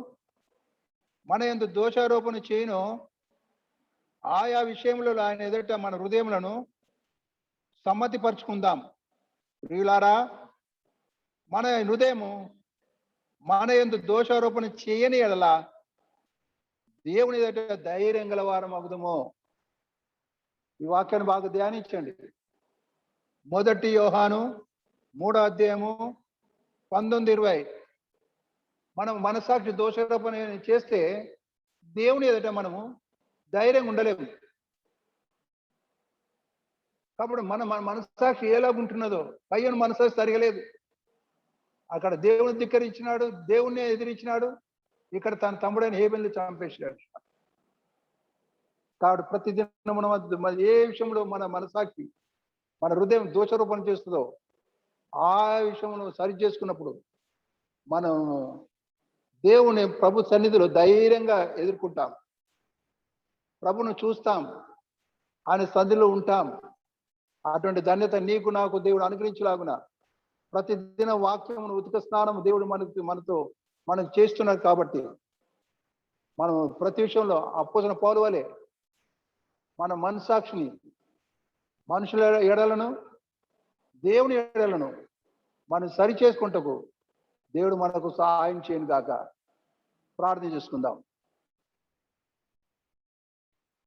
మన యందు దోషారోపణ చేయనో ఆయా విషయములలో ఆయన ఎదుట మన హృదయములను సమ్మతిపరుచుకుందాం. ప్రియులారా, మన హృదయము మన యందు దోషారోపణ చేయని ఎడల దేవుని ఎదుట ధైర్యం గల వారం అగుదము. ఈ వాక్యాన్ని బాగా ధ్యానించండి. 1 యోహాను 3వ అధ్యాయము 19-20. మనం మనసాక్షి దోషారోపణ చేస్తే దేవుని ఎదుట మనము ధైర్యంగా ఉండలేము. కాబట్టి మన మనసాక్షి ఎలాగుంటున్నదో, పయ్యను మనసాక్షి సరిగలేదు. అక్కడ దేవుని ధిక్కరించినాడు, దేవుణ్ణి ఎదిరించినాడు, ఇక్కడ తన తమ్ముడైన హేబెల్ని చంపేసినాడు. కాబట్టి ప్రతిదినం మన ఏ విషయంలో మన మనసాక్షి మన హృదయం దోషారోపణ చేస్తుందో ఆ విషయంలో సరి చేసుకున్నప్పుడు మనం దేవుని ప్రభు సన్నిధిలో ధైర్యంగా ఎదుర్కొంటాం, ప్రభును చూస్తాం, ఆయన సన్నిధిలో ఉంటాం. అటువంటి ధన్యత నీకు నాకు దేవుడు అనుగ్రహించలాగున ప్రతిదిన వాక్యమును ఉతిక స్నానం దేవుడు మనకు చేస్తున్నాడు. కాబట్టి మనం ప్రతి విషయంలో అపోస్తలుడైన పౌలు వలె మన మనసాక్షిని మనుషుల ఎడలను దేవుని ఎడలను మనం సరి చేసుకుంటకు దేవుడు మనకు సహాయం చేయను గాక. ప్రార్థన చేసుకుందాం.